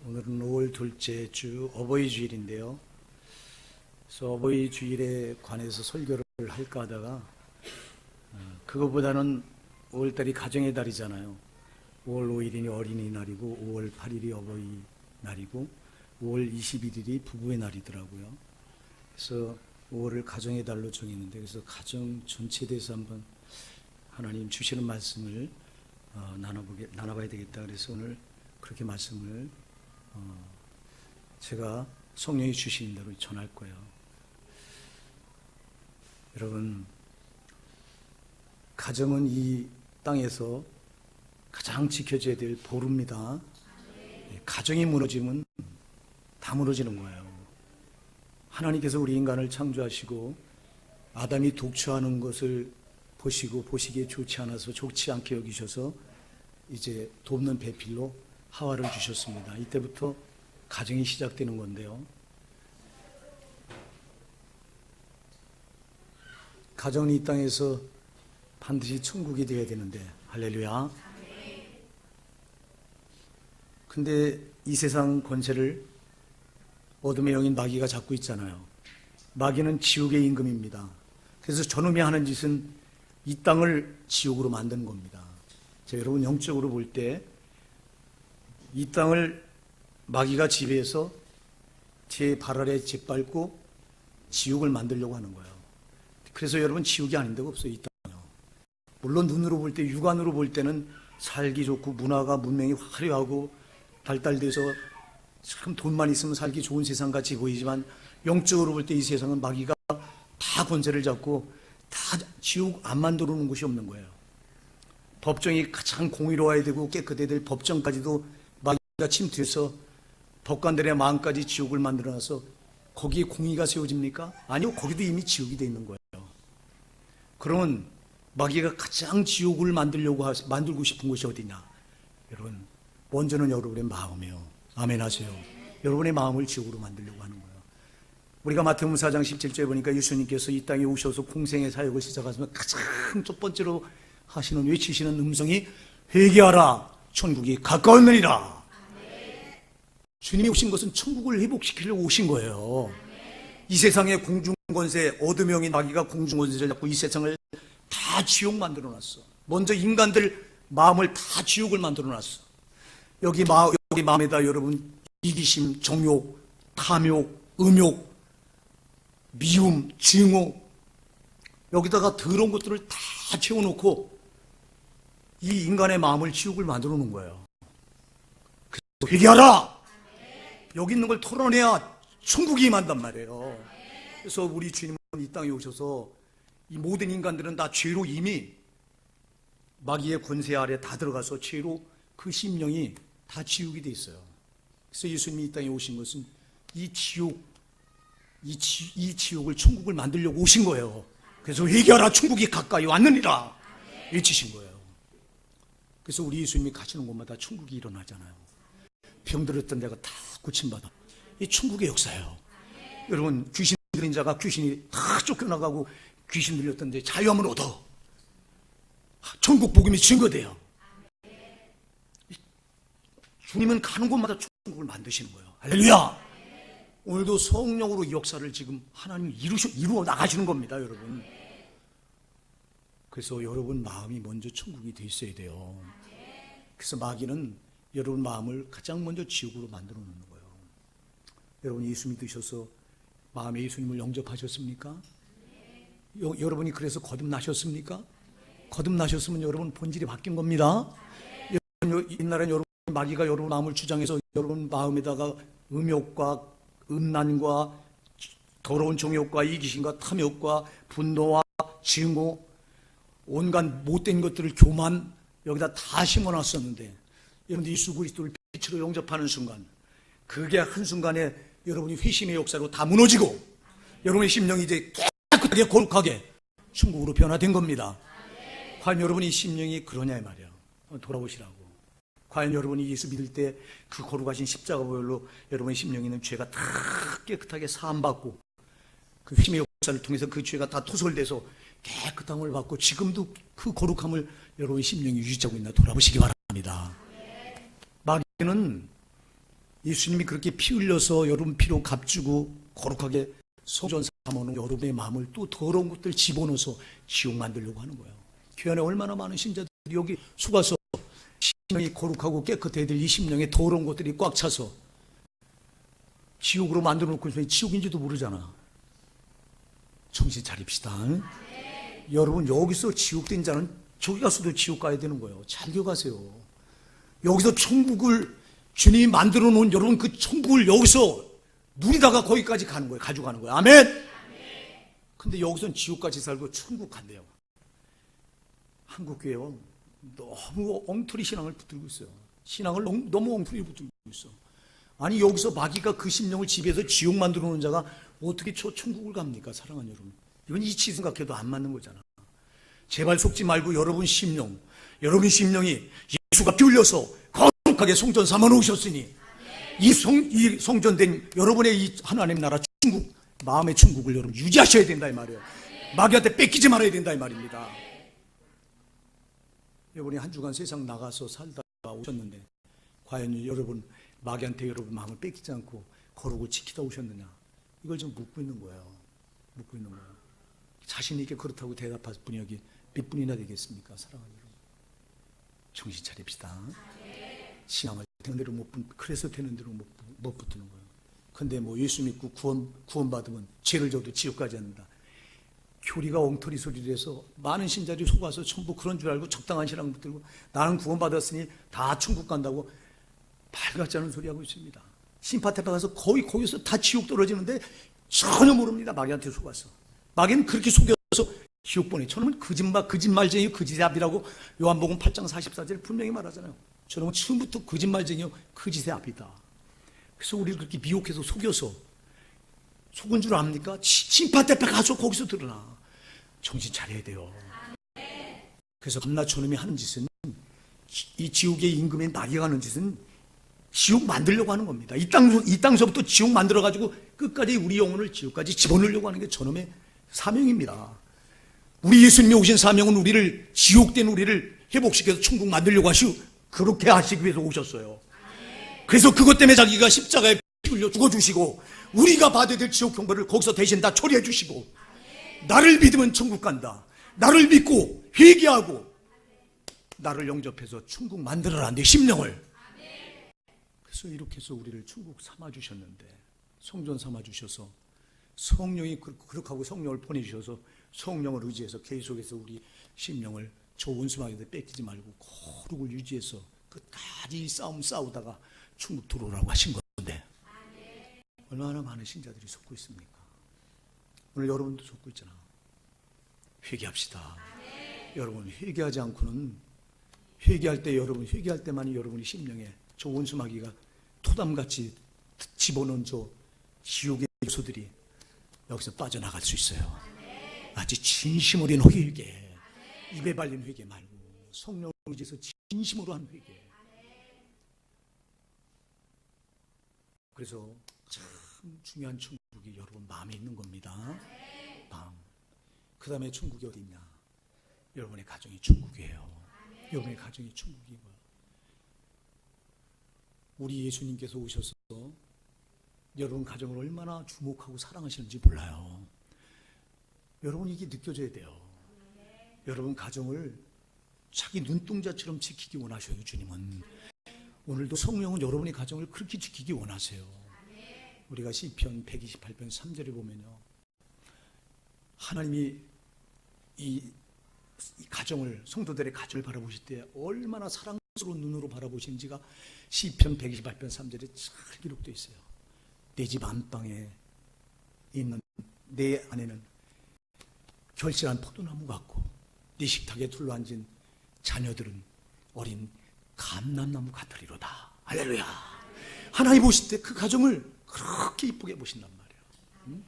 오늘은 5월 둘째 주 어버이 주일인데요. 그래서 어버이 주일에 관해서 설교를 할까 하다가 그거보다는 5월달이 가정의 달이잖아요. 5월 5일이 어린이날이고 5월 8일이 어버이날이고 5월 21일이 부부의 날이더라고요. 그래서 5월을 가정의 달로 정했는데, 그래서 가정 전체에 대해서 한번 하나님 주시는 말씀을 나눠봐야 되겠다. 그래서 오늘 그렇게 말씀을 제가 성령이 주시는 대로 전할 거예요. 여러분, 가정은 이 땅에서 가장 지켜져야 될 보루입니다. 가정이 무너지면 다 무너지는 거예요. 하나님께서 우리 인간을 창조하시고 아담이 독초하는 것을 보시고 보시기에 좋지 않아서 좋지 않게 여기셔서 이제 돕는 배필로 하와를 주셨습니다. 이때부터 가정이 시작되는 건데요. 가정은 이 땅에서 반드시 천국이 되어야 되는데, 할렐루야. 근데 이 세상 권세를 어둠의 영인 마귀가 잡고 있잖아요. 마귀는 지옥의 임금입니다. 그래서 저놈이 하는 짓은 이 땅을 지옥으로 만드는 겁니다. 자, 여러분, 영적으로 볼 때 이 땅을 마귀가 지배해서 제 발 아래 짓밟고 지옥을 만들려고 하는 거예요. 그래서 여러분, 지옥이 아닌 데가 없어요, 이 땅은요. 물론 눈으로 볼 때, 육안으로 볼 때는 살기 좋고 문화가 문명이 화려하고 발달돼서 참 돈만 있으면 살기 좋은 세상 같이 보이지만, 영적으로 볼 때 이 세상은 마귀가 다 권세를 잡고 다 지옥 안 만들어 놓은 곳이 없는 거예요. 법정이 가장 공의로워야 되고 깨끗해야 될 법정까지도 마귀가 침투해서 법관들의 마음까지 지옥을 만들어놔서 거기에 공의가 세워집니까? 아니요, 거기도 이미 지옥이 돼 있는 거예요. 그러면 마귀가 가장 지옥을 만들고 싶은 곳이 어디냐? 여러분, 먼저는 여러분의 마음이에요. 아멘 하세요. 여러분의 마음을 지옥으로 만들려고 하는 거예요. 우리가 마태복음 4장 17절에 보니까 예수님께서 이 땅에 오셔서 공생의 사역을 시작하시면 가장 첫 번째로 하시는, 외치시는 음성이 회개하라, 천국이 가까웠느니라. 주님이 오신 것은 천국을 회복시키려고 오신 거예요. 이 세상의 공중권세, 어둠의 영인 마귀가 공중권세를 잡고 이 세상을 다 지옥 만들어놨어. 먼저 인간들 마음을 다 지옥을 만들어놨어. 여기 마음에다 여러분 이기심, 정욕, 탐욕, 음욕, 미움, 증오, 여기다가 더러운 것들을 다 채워놓고 이 인간의 마음을 지옥을 만들어 놓은 거예요. 그래서 회개하라! 여기 있는 걸 털어내야 천국이 임한단 말이에요. 그래서 우리 주님은 이 땅에 오셔서 이 모든 인간들은 다 죄로 이미 마귀의 권세 아래 다 들어가서 죄로 그 심령이 다 지옥이 돼 있어요. 그래서 예수님이 이 땅에 오신 것은 이 지옥을 천국을 만들려고 오신 거예요. 그래서 회개하라, 천국이 가까이 왔느니라 외치신 거예요. 그래서 우리 예수님이 가시는 곳마다 천국이 일어나잖아요. 병들었던 데가 다 고침받아. 이 천국의 역사예요. 여러분, 귀신 들린 자가 귀신이 다 쫓겨나가고 귀신 들렸던 데 자유함을 얻어. 천국 복음이 증거돼요. 주님은 가는 곳마다 천국을 만드시는 거예요. 할렐루야. 오늘도 성령으로 역사를 지금 하나님이 이루어 나가시는 겁니다, 여러분. 그래서 여러분 마음이 먼저 천국이 돼 있어야 돼요. 그래서 마귀는 여러분 마음을 가장 먼저 지옥으로 만들어 놓는 거예요. 여러분, 예수 믿으셔서 마음에 예수님을 영접하셨습니까? 여러분이 그래서 거듭나셨습니까? 거듭나셨으면 여러분 본질이 바뀐 겁니다. 옛날엔 여러분 마귀가 여러분 마음을 주장해서 여러분 마음에다가 음욕과 음란과 더러운 정욕과 이기심과 탐욕과 분노와 증오, 온갖 못된 것들을 교만, 여기다 다 심어놨었는데, 여러분 예수 그리스도를 빛으로 영접하는 순간, 그게 한순간에 여러분이 회심의 역사로 다 무너지고 여러분의 심령이 이제 깨끗하게 거룩하게 천국으로 변화된 겁니다. 과연 여러분이 심령이 그러냐 이 말이야. 돌아보시라고. 과연 여러분이 예수 믿을 때 그 거룩하신 십자가 보혈로 여러분의 심령에 있는 죄가 다 깨끗하게 사함받고 그 회심의 역사를 통해서 그 죄가 다 토설돼서 깨끗함을 받고 지금도 그 거룩함을 여러분의 심령이 유지하고 있나 돌아보시기 바랍니다. 마귀는 예수님이 그렇게 피 흘려서 여러분 피로 값주고 거룩하게 성전 삼아놓은 여러분의 마음을 또 더러운 것들 집어넣어서 지옥 만들려고 하는 거예요. 교회 안에 얼마나 많은 신자들이 여기 속아서 심령이 거룩하고 깨끗해야 될 이 심령에 더러운 것들이 꽉 차서 지옥으로 만들어 놓고 있으면 지옥인지도 모르잖아. 정신 차립시다. 여러분, 여기서 지옥된 자는 저기 가서도 지옥 가야 되는 거예요. 잘 기억하세요. 여기서 천국을 주님이 만들어 놓은 여러분 그 천국을 여기서 누리다가 거기까지 가는 거예요. 가져가는 거예요. 아멘. 근데 여기서는 지옥까지 살고 천국 간대요. 한국교회요, 너무 엉터리 신앙을 붙들고 있어요. 신앙을 너무 엉터리 붙들고 있어. 아니, 여기서 마귀가 그 심령을 지배해서 지옥 만들어 놓은 자가 어떻게 저 천국을 갑니까? 사랑하는 여러분, 이건 이치 생각해도 안 맞는 거잖아. 제발 속지 말고 여러분 심령이 예수가 피 흘려서 거룩하게 성전 삼아 놓으셨으니 이 성전된 여러분의 이 하나님 나라 천국, 마음의 천국을 여러분 유지하셔야 된다 이 말이에요. 마귀한테 뺏기지 말아야 된다 이 말입니다. 여러분이 한 주간 세상 나가서 살다가 오셨는데 과연 여러분 마귀한테 여러분 마음을 뺏기지 않고 거룩을 지키다 오셨느냐, 이걸 좀 묻고 있는 거예요. 묻고 있는 거예요. 자신 있게 그렇다고 대답할 분이 여기 몇 분이나 되겠습니까? 사랑하는 여러분, 정신 차립시다. 신앙을 되는 대로 못 붙는, 그래서 되는 대로 못 붙는 거예요. 근데 뭐 예수 믿고 구원받으면 죄를 져도 지옥 가지 않는다. 교리가 엉터리 소리를 해서 많은 신자들이 속아서 전부 그런 줄 알고 적당한 신앙 붙들고 나는 구원받았으니 다 천국 간다고 발같지 않은 소리 하고 있습니다. 심파테파 가서 거의 거기서 다 지옥 떨어지는데 전혀 모릅니다. 마귀한테 속아서. 마귀는 그렇게 속여서 지옥 보내. 저놈은 거짓말쟁이 거짓압이라고 요한복음 8장 44절 분명히 말하잖아요. 저놈은 처음부터 거짓말쟁이요 거짓의 앞이다. 그래서 우리를 그렇게 미혹해서 속여서 속은 줄 압니까? 심파테파 가서 거기서 드러나. 정신 차려야 돼요. 그래서 밤낮 저놈이 하는 짓은, 이 지옥의 임금인 마귀가 하는 짓은 지옥 만들려고 하는 겁니다. 이 땅서부터 지옥 만들어가지고 끝까지 우리 영혼을 지옥까지 집어넣으려고 하는 게 저놈의 사명입니다. 우리 예수님이 오신 사명은 우리를, 지옥된 우리를 회복시켜서 천국 만들려고 그렇게 하시기 위해서 오셨어요. 그래서 그것 때문에 자기가 십자가에 피 흘려 죽어주시고 우리가 받아야 될 지옥 형벌을 거기서 대신 다 처리해 주시고, 나를 믿으면 천국 간다, 나를 믿고 회개하고 나를 영접해서 천국 만들어라 내 심령을. 그래서 이렇게 해서 우리를 천국 삼아주셨는데, 성전 삼아주셔서 성령이 그렇게 하고 성령을 보내주셔서 성령을 의지해서 계속해서 우리 심령을 저 원수마귀한테 뺏기지 말고 거룩을 유지해서 끝까지 싸움 싸우다가 천국 들어오라고 하신 건데, 얼마나 많은 신자들이 속고 있습니까? 오늘 여러분도 속고 있잖아. 회개합시다. 여러분, 회개하지 않고는, 회개할 때만이 여러분이 심령에 저 원수마귀가 토담같이 집어넣은 저 지옥의 요소들이 여기서 빠져나갈 수 있어요. 아주 진심 어린 회개, 입에 발린 회개 말고 성령을 의지해서 진심으로 한 회개. 그래서 참 중요한 천국이 여러분 마음에 있는 겁니다. 마음. 그 다음에 천국이 어디 있냐? 여러분의 가정이 천국이에요. 여러분의 가정이 천국이고요. 우리 예수님께서 오셔서 여러분 가정을 얼마나 주목하고 사랑하시는지 몰라요. 여러분, 이게 느껴져야 돼요. 여러분 가정을 자기 눈동자처럼 지키기 원하셔요. 주님은 오늘도 성령은 여러분의 가정을 그렇게 지키기 원하세요. 우리가 시편 128편 3절에 보면요, 하나님이 이 가정을, 성도들의 가정을 바라보실 때 얼마나 사랑스러운 눈으로 바라보시는지가 시편 128편 3절에 잘 기록되어 있어요. 내 집 안방에 있는 내 안에는 결실한 포도나무 같고 네 식탁에 둘러앉은 자녀들은 어린 감람나무 같으리로다. 할렐루야. 하나님 보실 때 그 가정을 그렇게 이쁘게 보신단 말이에요.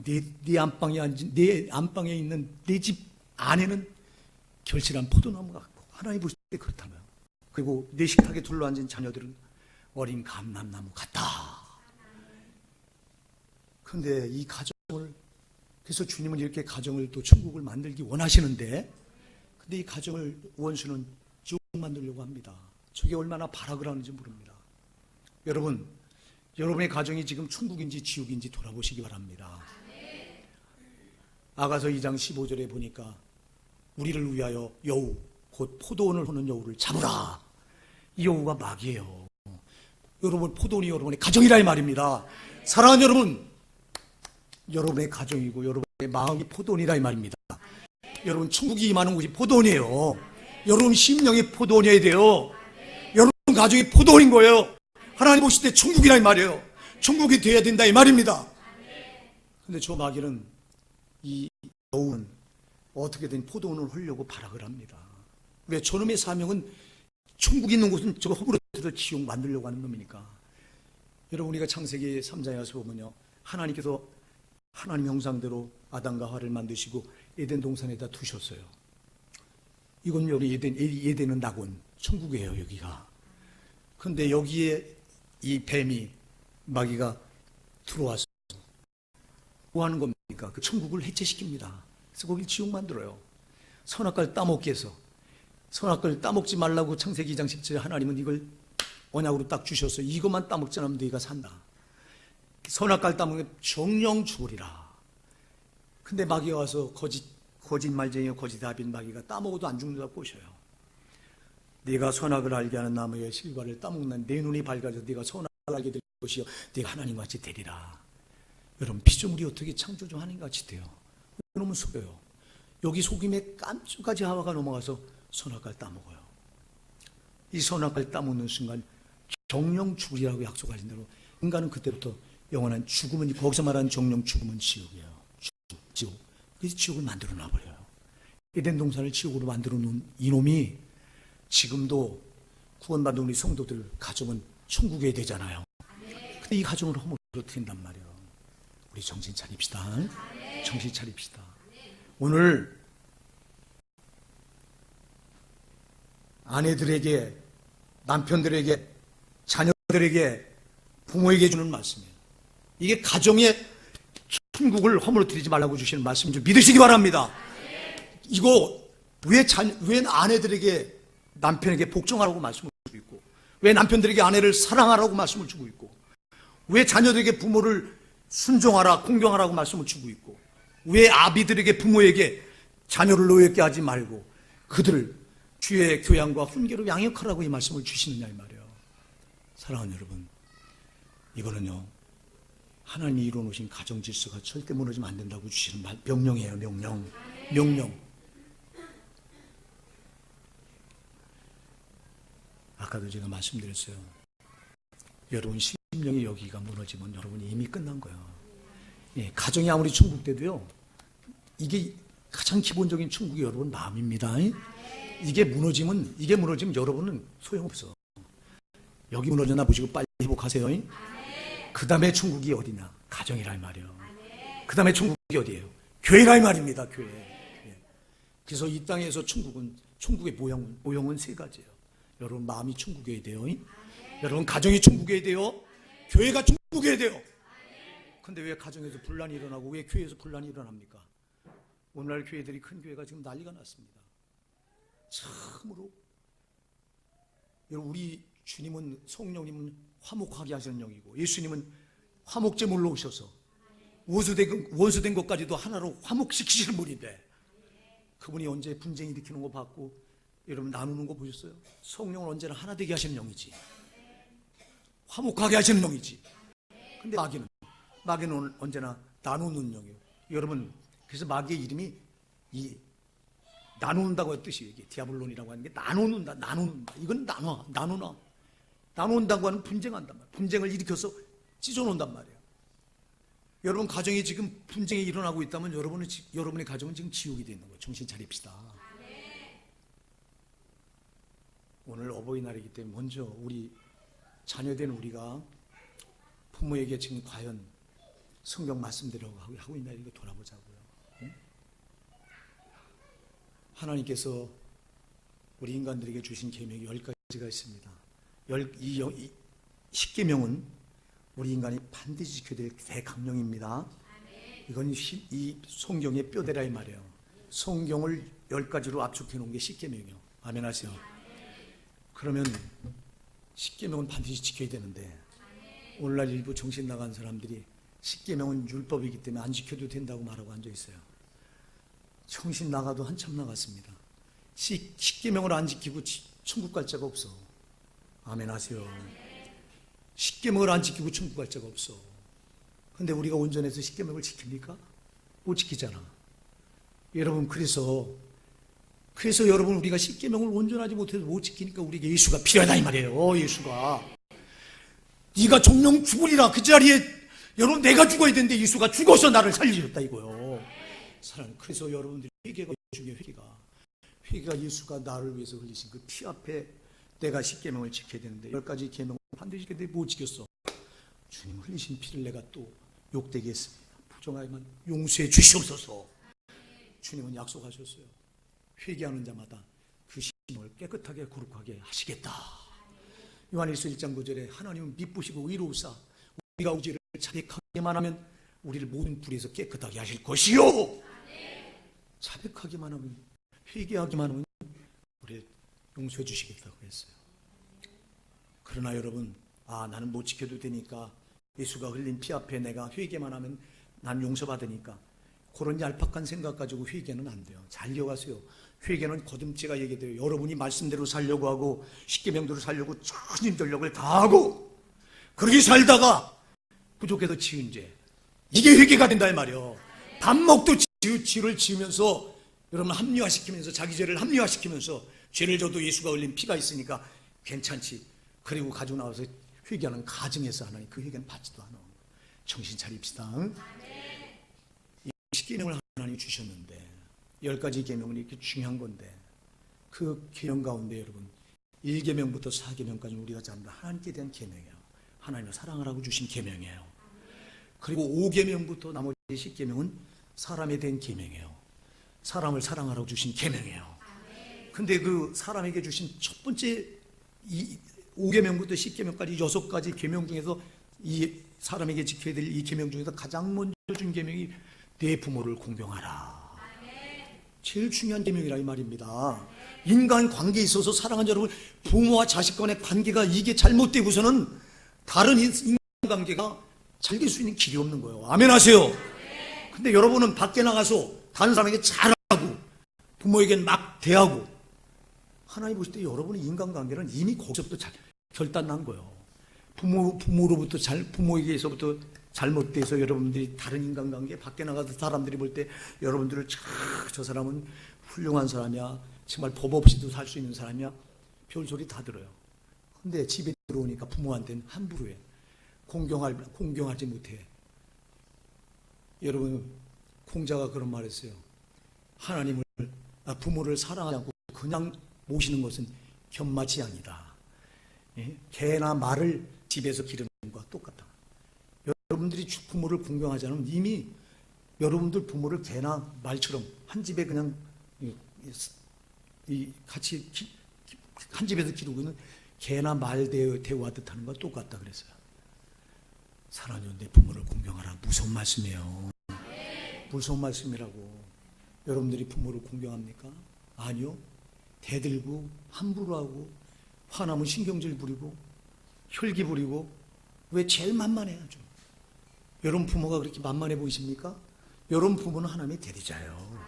네 안방에 있는 내 집 안에는 결실한 포도나무 같고, 하나님 보실 때 그렇다면, 그리고 내 식탁에 둘러앉은 자녀들은 어린 감람나무 같다. 그런데 이 가정을, 그래서 주님은 이렇게 가정을 또 천국을 만들기 원하시는데, 근데 이 가정을 원수는 지옥 만들려고 합니다. 저게 얼마나 발악을 하는지 모릅니다. 여러분, 여러분의 가정이 지금 천국인지 지옥인지 돌아보시기 바랍니다. 아가서 2장 15절에 보니까 우리를 위하여 여우, 곧 포도원을 호는 여우를 잡으라. 이 여우가 마귀예요. 여러분, 포도원이 여러분의 가정이라 이 말입니다. 사랑하는 여러분, 여러분의 가정이고 여러분의 마음이 포도원이라 이 말입니다. 여러분, 천국이 임하는 곳이 포도원이에요. 여러분 심령이 포도원이어야 돼요. 여러분 가정이 포도원인 거예요. 하나님 보실 때 천국이라 이 말이에요. 천국이 되어야 된다 이 말입니다. 근데 저 마귀는, 이 여우는 어떻게든 포도원을 홀려고 발악을 합니다. 왜? 저놈의 사명은 천국이 있는 곳은 저거 허물어서 지옥 만들려고 하는 놈이니까. 여러분, 우리가 창세기 3장에 가서 보면요, 하나님께서 하나님 형상대로 아담과 하와를 만드시고 에덴 동산에다 두셨어요. 이건 여기 에덴은 낙원, 천국이에요 여기가. 그런데 여기에 이 뱀이, 마귀가 들어와서 뭐 하는 겁니까? 그 천국을 해체시킵니다. 그래서 거길 지옥 만들어요. 선악과를 따먹게 해서. 선악과를 따먹지 말라고 창세기 2장 10절에 하나님은 이걸 언약으로 딱 주셨어요. 이것만 따먹지 않으면 너희가 산다. 선악과를 따먹으면 정령 죽으리라. 근데 마귀가 와서 거짓말쟁이요 거짓답인 마귀가 따먹어도 안 죽는다고 꼬셔요. 네가 선악을 알게 하는 나무의 실과를 따먹는 내 눈이 밝아져 네가 선악을 알게 될 것이요 네가 하나님과 같이 되리라. 여러분, 피조물이 어떻게 창조 중 하나님 같이 돼요? 이놈은 속여요. 여기 속임에 깜짝까지 하와가 넘어가서 선악과를 따먹어요. 이 선악과를 따먹는 순간 정령 죽으리라고 약속하신 대로 인간은 그때부터 영원한 죽음은, 거기서 말하는 정령 죽음은 지옥이에요. 지옥. 그래서 지옥을 만들어 놔버려요. 에덴 동산을 지옥으로 만들어 놓은 이놈이 지금도 구원받은 우리 성도들 가정은 천국에 되잖아요. 근데 이 가정을 허물어뜨린단 말이에요. 우리 정신 차립시다. 정신 차립시다. 오늘 아내들에게, 남편들에게, 자녀들에게, 부모에게 주는 말씀이에요. 이게 가정의 천국을 허물어뜨리지 말라고 주시는 말씀 좀 믿으시기 바랍니다. 이거 왜 아내들에게, 남편에게 복종하라고 말씀을 주고 있고, 왜 남편들에게 아내를 사랑하라고 말씀을 주고 있고, 왜 자녀들에게 부모를 순종하라, 공경하라고 말씀을 주고 있고, 왜 아비들에게, 부모에게 자녀를 노엽게 하지 말고 그들을 주의 교양과 훈계로 양육하라고 이 말씀을 주시느냐 이 말이에요. 사랑하는 여러분, 이거는요, 하나님이 이루어놓으신 가정 질서가 절대 무너지면 안 된다고 주시는 명령이에요. 명령. 아까도 제가 말씀드렸어요. 여러분 심령이 여기가 무너지면 여러분이 이미 끝난 거예요. 예, 가정이 아무리 천국 돼도요, 이게 가장 기본적인 천국이 여러분 마음입니다. 이게 무너지면 여러분은 소용없어. 여기 무너졌나 보시고 빨리 회복하세요. 그 다음에 천국이 어디냐? 가정이라 이 말이에요. 그 다음에 천국이 어디예요? 교회라 이 말입니다. 교회. 그래서 이 땅에서 천국의 모형은 세 가지예요. 여러분 마음이 천국이어야 돼요. 여러분 가정이 천국이어야 돼요. 교회가 천국이어야 돼요. 근데 왜 가정에서 분란이 일어나고 왜 교회에서 분란이 일어납니까? 오늘날 교회들이, 큰 교회가 지금 난리가 났습니다. 참으로 여러분, 우리 주님은, 성령님은 화목하게 하시는 영이고, 예수님은 화목제물로 오셔서 원수된 것까지도 하나로 화목시키시는 분인데, 그분이 언제 분쟁 일으키는 거 봤고, 여러분 나누는 거 보셨어요? 성령은 언제나 하나 되게 하시는 영이지, 화목하게 하시는 영이지. 근데 마귀는 언제나 나누는 영이에요. 여러분, 그래서 마귀의 이름이 이 나누는다고 뜻이에요. 이게 디아블론이라고 하는 게 나누는다. 이건 나눈다고 하는 분쟁한단 말이에요. 분쟁을 일으켜서 찢어놓는단 말이에요. 여러분 가정이 지금 분쟁이 일어나고 있다면 여러분의 가정은 지금 지옥이 되는 거예요. 정신 차립시다. 오늘 어버이날이기 때문에 먼저 우리 자녀된 우리가 부모에게 지금 과연 성경 말씀대로 하고 있나 이거 돌아보자고요. 하나님께서 우리 인간들에게 주신 계명이 10가지가 있습니다. 이 10계명은 우리 인간이 반드시 지켜야 될 대강령입니다. 이건 이 성경의 뼈대라 이 말이에요. 성경을 10가지로 압축해 놓은 게 10계명이에요. 아멘 하세요. 그러면 10계명은 반드시 지켜야 되는데 오늘날 일부 정신 나간 사람들이 십계명은 율법이기 때문에 안 지켜도 된다고 말하고 앉아 있어요. 정신 나가도 한참 나갔습니다. 십계명을 안 지키고 천국 갈 자가 없어. 아멘 하세요. 십계명을 안 지키고 천국 갈 자가 없어. 근데 우리가 온전해서 십계명을 지킵니까? 못 지키잖아. 여러분, 그래서 여러분, 우리가 십계명을 온전하지 못해서 못 지키니까 우리에게 예수가 필요하다 이 말이에요. 예수가. 네가 정령 죽으리라. 그 자리에 여러분, 내가 죽어야 되는데 예수가 죽어서 나를 살리셨다 이거요. 사랑. 그래서 여러분들이 회개가 중요해요. 회개가 예수가 나를 위해서 흘리신 그 피 앞에 내가 십계명을 지켜야 되는데 10가지 계명을 반드시 지켜야 되는데 못 지켰어. 주님 흘리신 피를 내가 또 욕되게 했습니다. 부정하지만 용서해 주시옵소서. 주님은 약속하셨어요. 회개하는 자마다 그 심을 깨끗하게 거룩하게 하시겠다. 요한일서 1장 9절에 하나님은 미쁘시고 의로우사 우리가 우지를 자백하기만 하면 우리를 모든 불에서 깨끗하게 하실 것이요. 자백하기만 하면, 회개하기만 하면 우리를 용서해 주시겠다고 했어요. 그러나 여러분, 나는 못 지켜도 되니까 예수가 흘린 피 앞에 내가 회개만 하면 난 용서받으니까, 그런 얄팍한 생각 가지고 회개는 안 돼요. 잘 기억하세요. 회개는 거듭제가 얘기돼요. 여러분이 말씀대로 살려고 하고 십계명대로 살려고 전인 전력을 다하고 그렇게 살다가 부족해서 지은 죄, 이게 회개가 된다 이 말이에요. 밥 먹도 죄를 지으면서 여러분 합리화시키면서, 자기 죄를 합리화시키면서 죄를 져도 예수가 흘린 피가 있으니까 괜찮지. 그리고 가지고 나와서 회개하는 가정에서 하나님 그 회개는 받지도 않아. 정신 차립시다. 이 십계명을 하나님이 주셨는데 10가지 계명은 이렇게 중요한 건데, 그 계명 가운데 여러분 1계명부터 4계명까지 우리가 전부 하나님께 대한 계명이에요. 하나님을 사랑하라고 주신 계명이에요. 그리고 5계명부터 나머지 10계명은 사람에 대한 계명이에요. 사람을 사랑하라고 주신 계명이에요. 근데 그 사람에게 주신 첫 번째 이 5계명부터 10계명까지 6가지 계명 중에서 이 사람에게 지켜야 될 이 계명 중에서 가장 먼저 준 계명이 내 부모를 공경하라. 제일 중요한 계명이라 이 말입니다. 인간 관계에 있어서 사랑하는 여러분, 부모와 자식 간의 관계가 이게 잘못되고서는 다른 인간관계가 잘 될 수 있는 길이 없는 거예요. 아멘 하세요. 근데 여러분은 밖에 나가서 다른 사람에게 잘하고 부모에게 막 대하고, 하나님 보실 때 여러분의 인간관계는 이미 거기서부터 결단난 거예요. 부모에게서부터 잘못돼서 여러분들이 다른 인간관계 밖에 나가서 사람들이 볼 때 여러분들을 저 사람은 훌륭한 사람이야, 정말 법 없이도 살 수 있는 사람이야, 별소리 다 들어요. 근데 집에 들어오니까 부모한테는 함부로 해. 공경하지 못해. 여러분, 공자가 그런 말 했어요. 부모를 사랑하지 않고 그냥 모시는 것은 견마치 아니다. 개나 말을 집에서 기르는 것과 똑같다. 여러분들이 부모를 공경하지 않으면 이미 여러분들 부모를 개나 말처럼 한 집에 그냥 같이 한 집에서 기르고 있는 개나 말 대우하듯 하는 것과 똑같다 그랬어요. 사랑하는 내 부모를 공경하라. 무서운 말씀이에요. 무서운 말씀이라고. 여러분들이 부모를 공경합니까? 아니요. 대들고 함부로 하고 화나면 신경질 부리고 혈기 부리고. 왜? 제일 만만해야죠. 여러분 부모가 그렇게 만만해 보이십니까? 여러분 부모는 하나님의 대리자예요.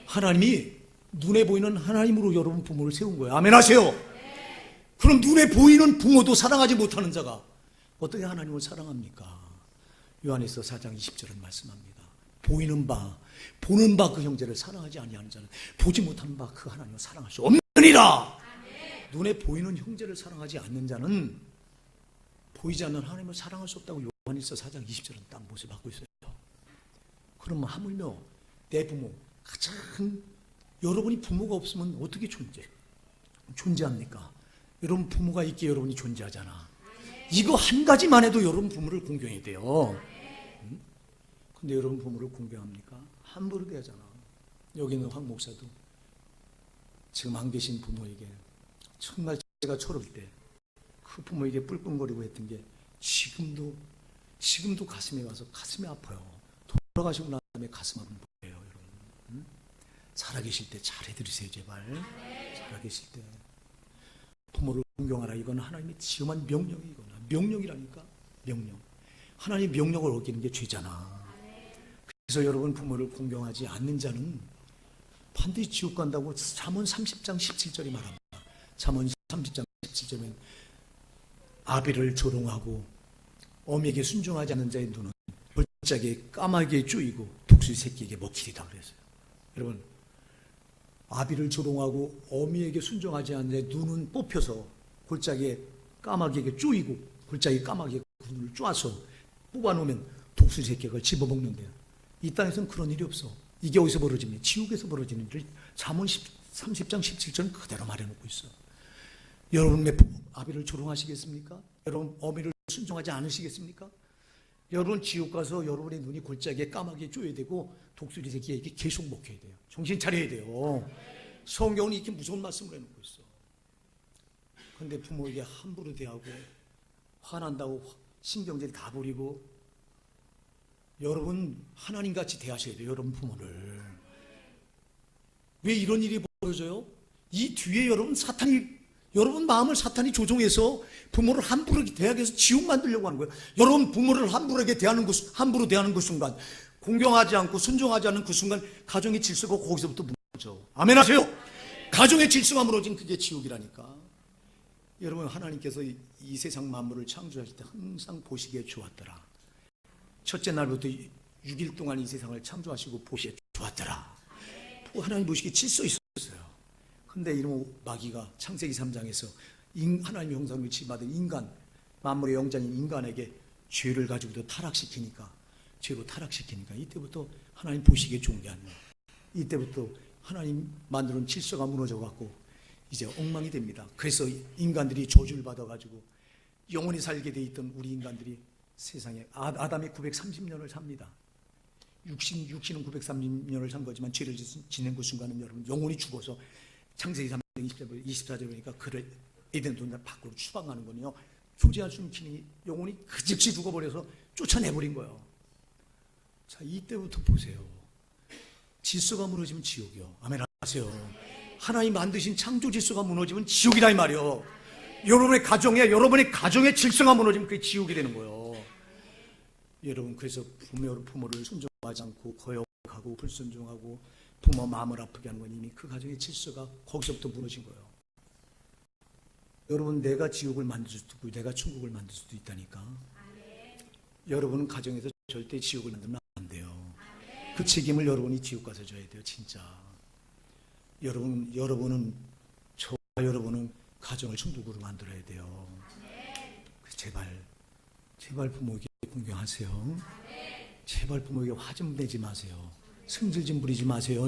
하나님이 눈에 보이는 하나님으로 여러분 부모를 세운 거예요. 아멘 하세요. 그럼 눈에 보이는 부모도 사랑하지 못하는 자가 어떻게 하나님을 사랑합니까? 요한일서 4장 20절은 말씀합니다. 보는 바 그 형제를 사랑하지 아니하는 자는 보지 못하는 바 그 하나님을 사랑할 수 없느니라. 눈에 보이는 형제를 사랑하지 않는 자는 보이지 않는 하나님을 사랑할 수 없다고 요한일서 4장 20절은 딱 못을 받고 있어요. 그러면 하물며 내 부모, 가장 여러분이 부모가 없으면 어떻게 존재합니까? 여러분 부모가 있기에 여러분이 존재하잖아. 이거 한 가지만 해도 여러분 부모를 공경해야 돼요. 근데 여러분 부모를 공경합니까? 함부로 대하잖아. 여기 있는 황 목사도 지금 안 계신 부모에게 정말 제가 초록일 때 그 부모에게 뿔뿔거리고 했던 게 지금도 가슴에 와서 가슴이 아파요. 돌아가시고 난 다음에 가슴 아픈 거예요, 여러분. 살아계실 때 잘해드리세요, 제발. 살아계실 때 부모를 공경하라. 이건 하나님의 지엄한 명령이 이거나 명령이라니까. 명령. 하나님 명령을 어기는 게 죄잖아. 그래서 여러분, 부모를 공경하지 않는 자는 반드시 지옥 간다고 잠언 30장 17절이 말합니다. 잠언 30장 17절은 아비를 조롱하고 어미에게 순종하지 않는 자의 눈은 골짜기에 까마귀에 쪼이고 독수리 새끼에게 먹히리다 그랬어요. 여러분, 아비를 조롱하고 어미에게 순종하지 않는 자의 눈은 뽑혀서 골짜기에 까마귀에게 쪼이고 골짜기 까마귀가 그 눈을 쪼아서 뽑아놓으면 독수리 새끼가 그걸 집어먹는데요. 이 땅에서는 그런 일이 없어. 이게 어디서 벌어집니까? 지옥에서 벌어지는 일을 잠언 30장 17절은 그대로 말해놓고 있어. 여러분, 아비를 조롱하시겠습니까? 여러분, 어미를 순종하지 않으시겠습니까? 여러분, 지옥 가서 여러분의 눈이 골짜기에 까마귀에 쪼여야 되고 독수리 새끼에게 계속 먹혀야 돼요. 정신 차려야 돼요. 성경은 이렇게 무서운 말씀을 해놓고 있어. 그런데 부모에게 함부로 대하고 화난다고 신경질 다 부리고, 여러분 하나님같이 대하셔야 돼요. 여러분 부모를. 왜 이런 일이 벌어져요? 이 뒤에 여러분 마음을 사탄이 조종해서 부모를 함부로 대하게 해서 지옥 만들려고 하는 거예요. 여러분 부모를 함부로 대하는 그 순간, 공경하지 않고 순종하지 않는 그 순간 가정의 질서가 거기서부터 무너져. 아멘 하세요. 가정의 질서가 무너진 그게 지옥이라니까. 여러분, 하나님께서 이 세상 만물을 창조하실 때 항상 보시기에 좋았더라. 첫째 날부터 6일 동안 이 세상을 창조하시고 보시기에 좋았더라. 하나님 보시기에 질서 있었어요. 근데 이런 마귀가 창세기 3장에서 하나님의 형상을 지받은 인간, 만물의 영장인 인간에게 죄를 가지고도 죄로 타락시키니까 이때부터 하나님 보시기에 좋은 게 아니에요. 이때부터 하나님 만드는 질서가 무너져갖고 이제 엉망이 됩니다. 그래서 인간들이 저주를 받아가지고 영원히 살게 돼 있던 우리 인간들이 세상에 아담이 930년을 삽니다. 육신은 930년을 산 거지만 죄를 지낸 그 순간은 여러분 영원히 죽어서 창세기 3장 24절에 보니까 그를 에덴 동산 밖으로 추방하는 거는요, 교제할 수 있는 영혼이 그 즉시 죽어버려서 쫓아내버린 거예요. 자, 이때부터 보세요. 질서가 무너지면 지옥이요. 아멘 하세요. 하나님 만드신 창조 질서가 무너지면 지옥이다 이 말이요. 여러분의 가정의 질서가 무너지면 그게 지옥이 되는 거예요. 여러분, 그래서 부모를 순종하지 않고 거역하고 불순종하고 부모 마음을 아프게 하는 건 이미 그 가정의 질서가 거기서부터 무너진 거예요. 여러분, 내가 지옥을 만들 수도 있고 내가 천국을 만들 수도 있다니까. 여러분은 가정에서 절대 지옥을 만들면 안 돼요. 그 책임을 여러분이 지옥 가서 져야 돼요. 진짜. 여러분은 가정을 천국으로 만들어야 돼요. 제발 부모에게 공경하세요. 제발 부모에게 화 좀 내지 마세요. 승질 좀 부리지 마세요.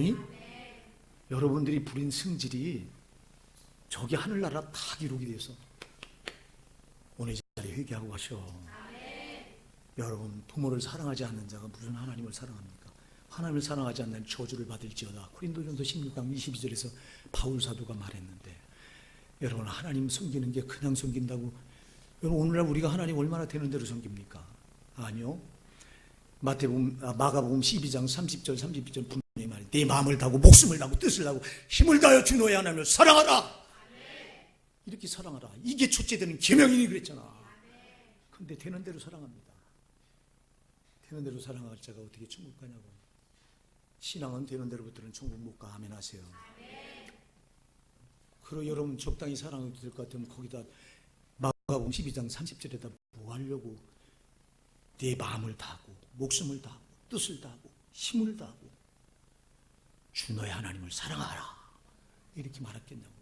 여러분들이 부린 승질이 저기 하늘나라 다 기록이 돼서 오늘 이 자리에 회개하고 가셔. 여러분, 부모를 사랑하지 않는 자가 무슨 하나님을 사랑합니까? 하나님을 사랑하지 않는 저주를 받을지어다. 고린도전서 16장 22절에서 바울 사도가 말했는데, 여러분, 하나님 섬기는 게 그냥 섬긴다고, 여러분, 오늘날 우리가 하나님 얼마나 되는 대로 섬깁니까? 아니요. 마가복음 12장 30절 32절 분명히 말해, 네 마음을 다하고 목숨을 다하고 뜻을 다하고 힘을 다하여 주 너의 하나님을 사랑하라. 이렇게 사랑하라. 이게 첫째 되는 계명이니 그랬잖아. 근데 되는 대로 사랑합니다. 되는 대로 사랑할 자가 어떻게 천국 가냐고. 신앙은 되는 대로부터는 천국 못 가. 아멘 하세요. 그리고 여러분 적당히 사랑해도 될 것 같으면 거기다 마가복음 12장 30절에다 뭐 하려고, 네 마음을 다하고 목숨을 다하고 뜻을 다하고 힘을 다하고 주 너의 하나님을 사랑하라. 이렇게 말했겠냐고.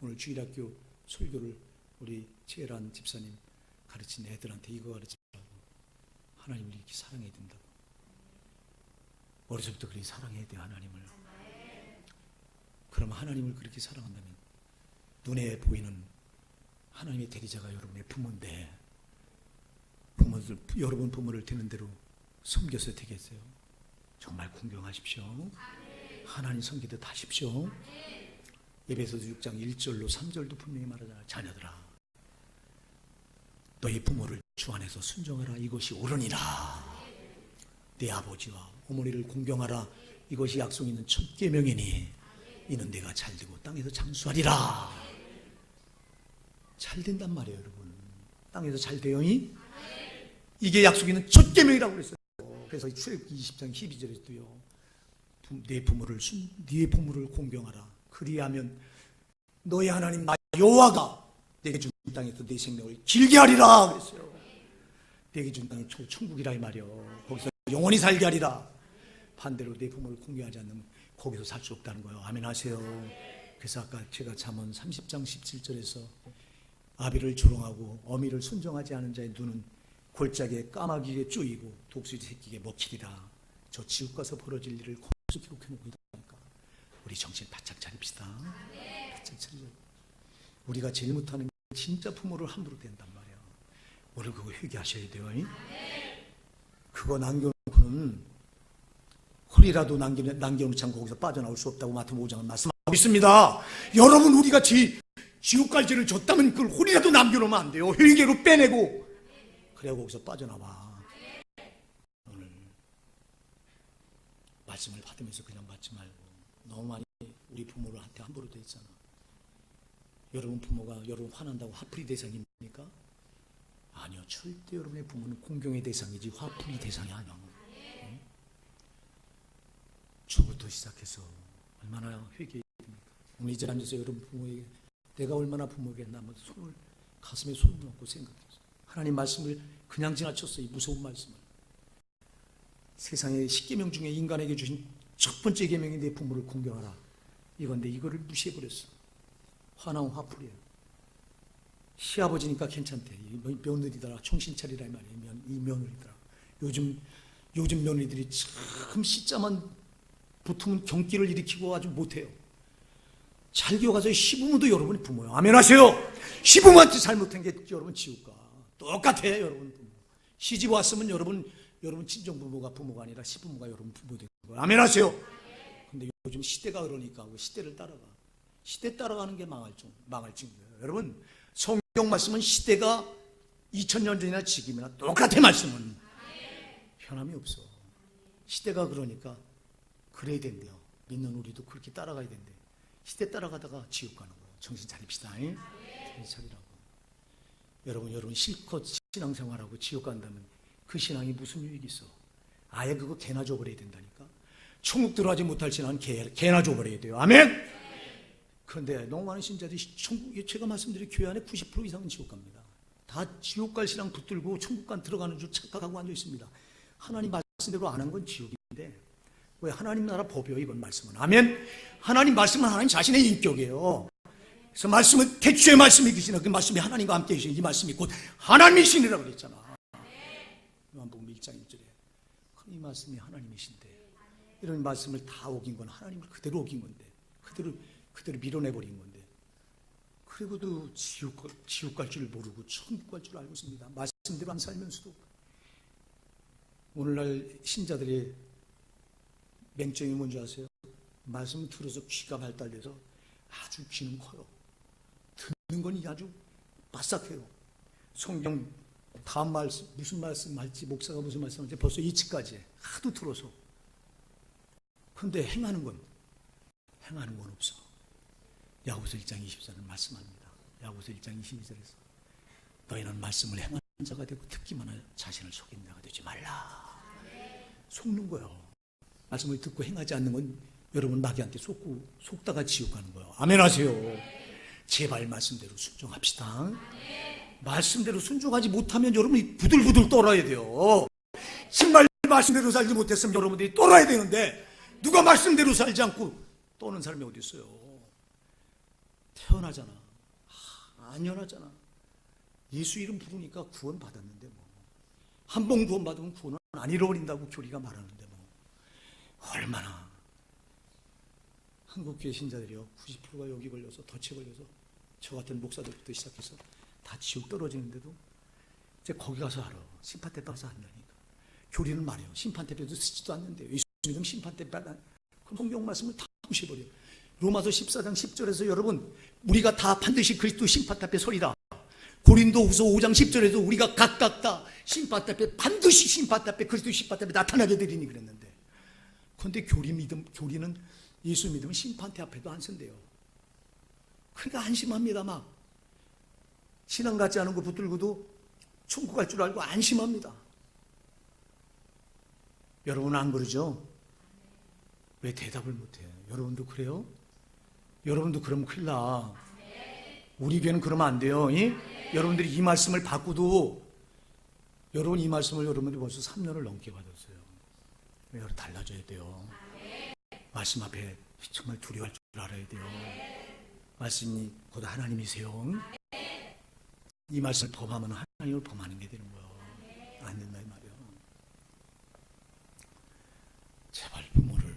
오늘 주일학교 설교를 우리 최혜란 집사님 가르친 애들한테 이거 가르치라고. 하나님을 이렇게 사랑해야 된다고. 어려서부터 그렇게 사랑해야 돼요. 하나님을. 그러면 하나님을 그렇게 사랑한다면 눈에 보이는 하나님의 대리자가 여러분의 부모인데, 여러분 부모를 되는 대로 섬겨서 되겠어요? 정말 공경하십시오. 하나님 섬기듯 하십시오. 에베소서 6장 1절로 3절도 분명히 말하잖아요. 자녀들아, 너희 부모를 주 안에서 순종하라. 이것이 옳으니라. 네 아버지와 어머니를 공경하라. 이것이 약속 있는 첫 계명이니 이는 내가 잘되고 땅에서 장수하리라. 잘 된단 말이에요. 여러분, 땅에서 잘 돼요? 이게 약속 있는 첫 계명이라고 그랬어요. 그래서 출애굽기 20장 12절에도요. 네 부모를 공경하라. 그리하면 너희 하나님 나 여호와가 내게 준 땅에서 내 생명을 길게 하리라 그랬어요. 내게 준 땅이 천국이라 이 말이요. 거기서 영원히 살게 하리라. 반대로 내 부모를 공경하지 않으면 거기서 살 수 없다는 거예요. 아멘 하세요. 그래서 아까 제가 잠언 30장 17절에서 아비를 조롱하고 어미를 순종하지 않은 자의 눈은 골짜기에 까마귀에 쪼이고 독수리 새끼에 먹히리라. 저 지옥 가서 벌어질 일을 꼼수 기록해놓고 있다니까. 우리 정신 바짝 차립시다. 바짝 차리자. 우리가 제일 못하는 게 진짜 부모를 함부로 댄단 말이야. 오늘 그거 회개하셔야 돼요. 그거 남겨놓고는 홀이라도 남겨놓지 않고 거기서 빠져나올 수 없다고 마태복음 5장은 말씀하고 있습니다. 여러분, 우리가 지옥 갈 죄를 졌다면 그걸 홀이라도 남겨놓으면 안 돼요. 회개로 빼내고 그래야 거기서 빠져나와. 오늘 말씀을 받으면서 그냥 받지 말고 너무 많이 우리 부모한테 함부로 대했잖아. 여러분 부모가 여러분 화난다고 화풀이 대상입니까? 아니요. 절대 여러분의 부모는 공경의 대상이지 화풀이 대상이 아니야. 응? 저부터 시작해서 얼마나 회개해야 됩니까? 오늘 이 자리에 앉아서 여러분 부모에게 내가 얼마나 부모에겠나 한번 가슴에 손을 얹고 생각했어요. 하나님 말씀을 그냥 지나쳤어요. 이 무서운 말씀을. 세상의 10계명 중에 인간에게 주신 첫 번째 계명이 내 부모를 공경하라. 이건데 이거를 무시해버렸어. 화나운 화풀이에요. 시아버지니까 괜찮대. 며느리더라. 정신 차리라 이 말이에요. 이 며느리더라. 요즘 며느리들이 참 시자만 붙으면 경기를 일으키고 아주 못해요. 잘 기억하세요. 시부모도 여러분이 부모예요. 아멘 하세요. 시부모한테 잘못한 게 여러분 지옥 가. 똑같아요. 여러분 부모. 시집 왔으면 여러분 친정 부모가 부모가 아니라 시부모가 여러분 부모 되는 거예요. 아멘 하세요. 근데 요즘 시대가 그러니까 시대를 따라가. 시대 따라가는 게 망할 징조예요. 여러분, 성경 말씀은 시대가 2000년 전이나 지금이나 똑같아. 말씀은 변함이 없어. 시대가 그러니까 그래야 된대요. 믿는 우리도 그렇게 따라가야 된대. 시대 따라가다가 지옥 가는 거예요. 정신 차립시다. 정신 차리라고. 여러분 실컷 신앙생활하고 지옥 간다면 그 신앙이 무슨 유익이 있어? 아예 그거 개나 줘버려야 된다니까. 천국 들어가지 못할 신앙은 개나 줘버려야 돼요. 아멘. 그런데 너무 많은 신자들이 제가 말씀드린 교회 안에 90% 이상은 지옥 갑니다. 다 지옥 갈 신앙 붙들고 천국간 들어가는 줄 착각하고 앉아 있습니다. 하나님 말씀대로 안 한 건 지옥인데 왜 하나님 나라 법이요? 이건 말씀은. 아멘. 하나님 말씀은 하나님 자신의 인격이에요. 그래서 말씀은 태초의 말씀이 계시나 그 말씀이 하나님과 함께 계시는 이 말씀이 곧 하나님이시니라고 그랬잖아. 요한복음 1장 1절에 이 말씀이 하나님이신데 이런 말씀을 다 어긴 건 하나님을 그대로 어긴 건데 그대로 밀어내버린 건데 그리고도 지옥 갈 줄 모르고 천국 갈 줄 알고 있습니다. 말씀대로 안 살면서도. 오늘날 신자들의 맹점이 뭔지 아세요? 말씀 들어서 귀가 발달돼서 아주 귀는 커요. 듣는 건 아주 바싹해요. 성경 다음 말씀 무슨 말씀 할지 목사가 무슨 말씀 할지 벌써 이치까지 하도 들어서. 그런데 행하는 건 없어. 야고보서 1장 24절 말씀합니다. 야고보서 1장 22절에서 너희는 말씀을 행하는 자가 되고 듣기만 할 자신을 속이는 자가 되지 말라. 속는 거예요. 말씀을 듣고 행하지 않는 건 여러분 마귀한테 속다가 지옥 가는 거예요. 아멘 하세요. 제발 말씀대로 순종합시다. 말씀대로 순종하지 못하면 여러분이 부들부들 떨어야 돼요. 정말 말씀대로 살지 못했으면 여러분들이 떨어야 되는데 누가 말씀대로 살지 않고 떠는 사람이 어디 있어요? 태어나잖아. 안 연하잖아. 예수 이름 부르니까 구원 받았는데 뭐. 한 번 구원 받으면 구원은 안 잃어버린다고 교리가 말하는데 뭐. 얼마나 한국교회 신자들이요 90%가 여기 걸려서 덫에 걸려서 저 같은 목사들부터 시작해서 다 지옥 떨어지는데도 이제 거기 가서 알아. 심판대 가서 한다니까. 교리는 말이에요. 심판대도 쓰지도 않는데요. 예수 믿으면 심판대 그럼 성경 말씀을 다 무시해버려요. 로마서 14장 10절에서 여러분 우리가 다 반드시 그리스도 심판대 앞에 서리라. 고린도후서 5장 10절에도 우리가 각각 다 심판대 앞에 반드시 심판대 앞에 그리스도 심판대 앞에 나타나게 되리니 그랬는데 그런데 교리는 예수 믿으면 심판대 앞에도 안 선대요. 그러니까 안심합니다. 막 신앙 같지 않은 거 붙들고도 천국 갈 줄 알고 안심합니다. 여러분은 안 그러죠? 왜 대답을 못해요? 여러분도 그래요? 여러분도 그러면 큰일 나. 우리 교회는 그러면 안 돼요. 여러분들이 이 말씀을 받고도 여러분 이 말씀을 여러분들이 벌써 3년을 넘게 받았어요. 여러분 달라져야 돼요. 말씀 앞에 정말 두려워할 줄 알아야 돼요. 말씀이 곧 하나님이세요. 이 말씀을 범하면 하나님을 범하는 게 되는 거예요. 안 된다 이 말이에요. 제발 부모를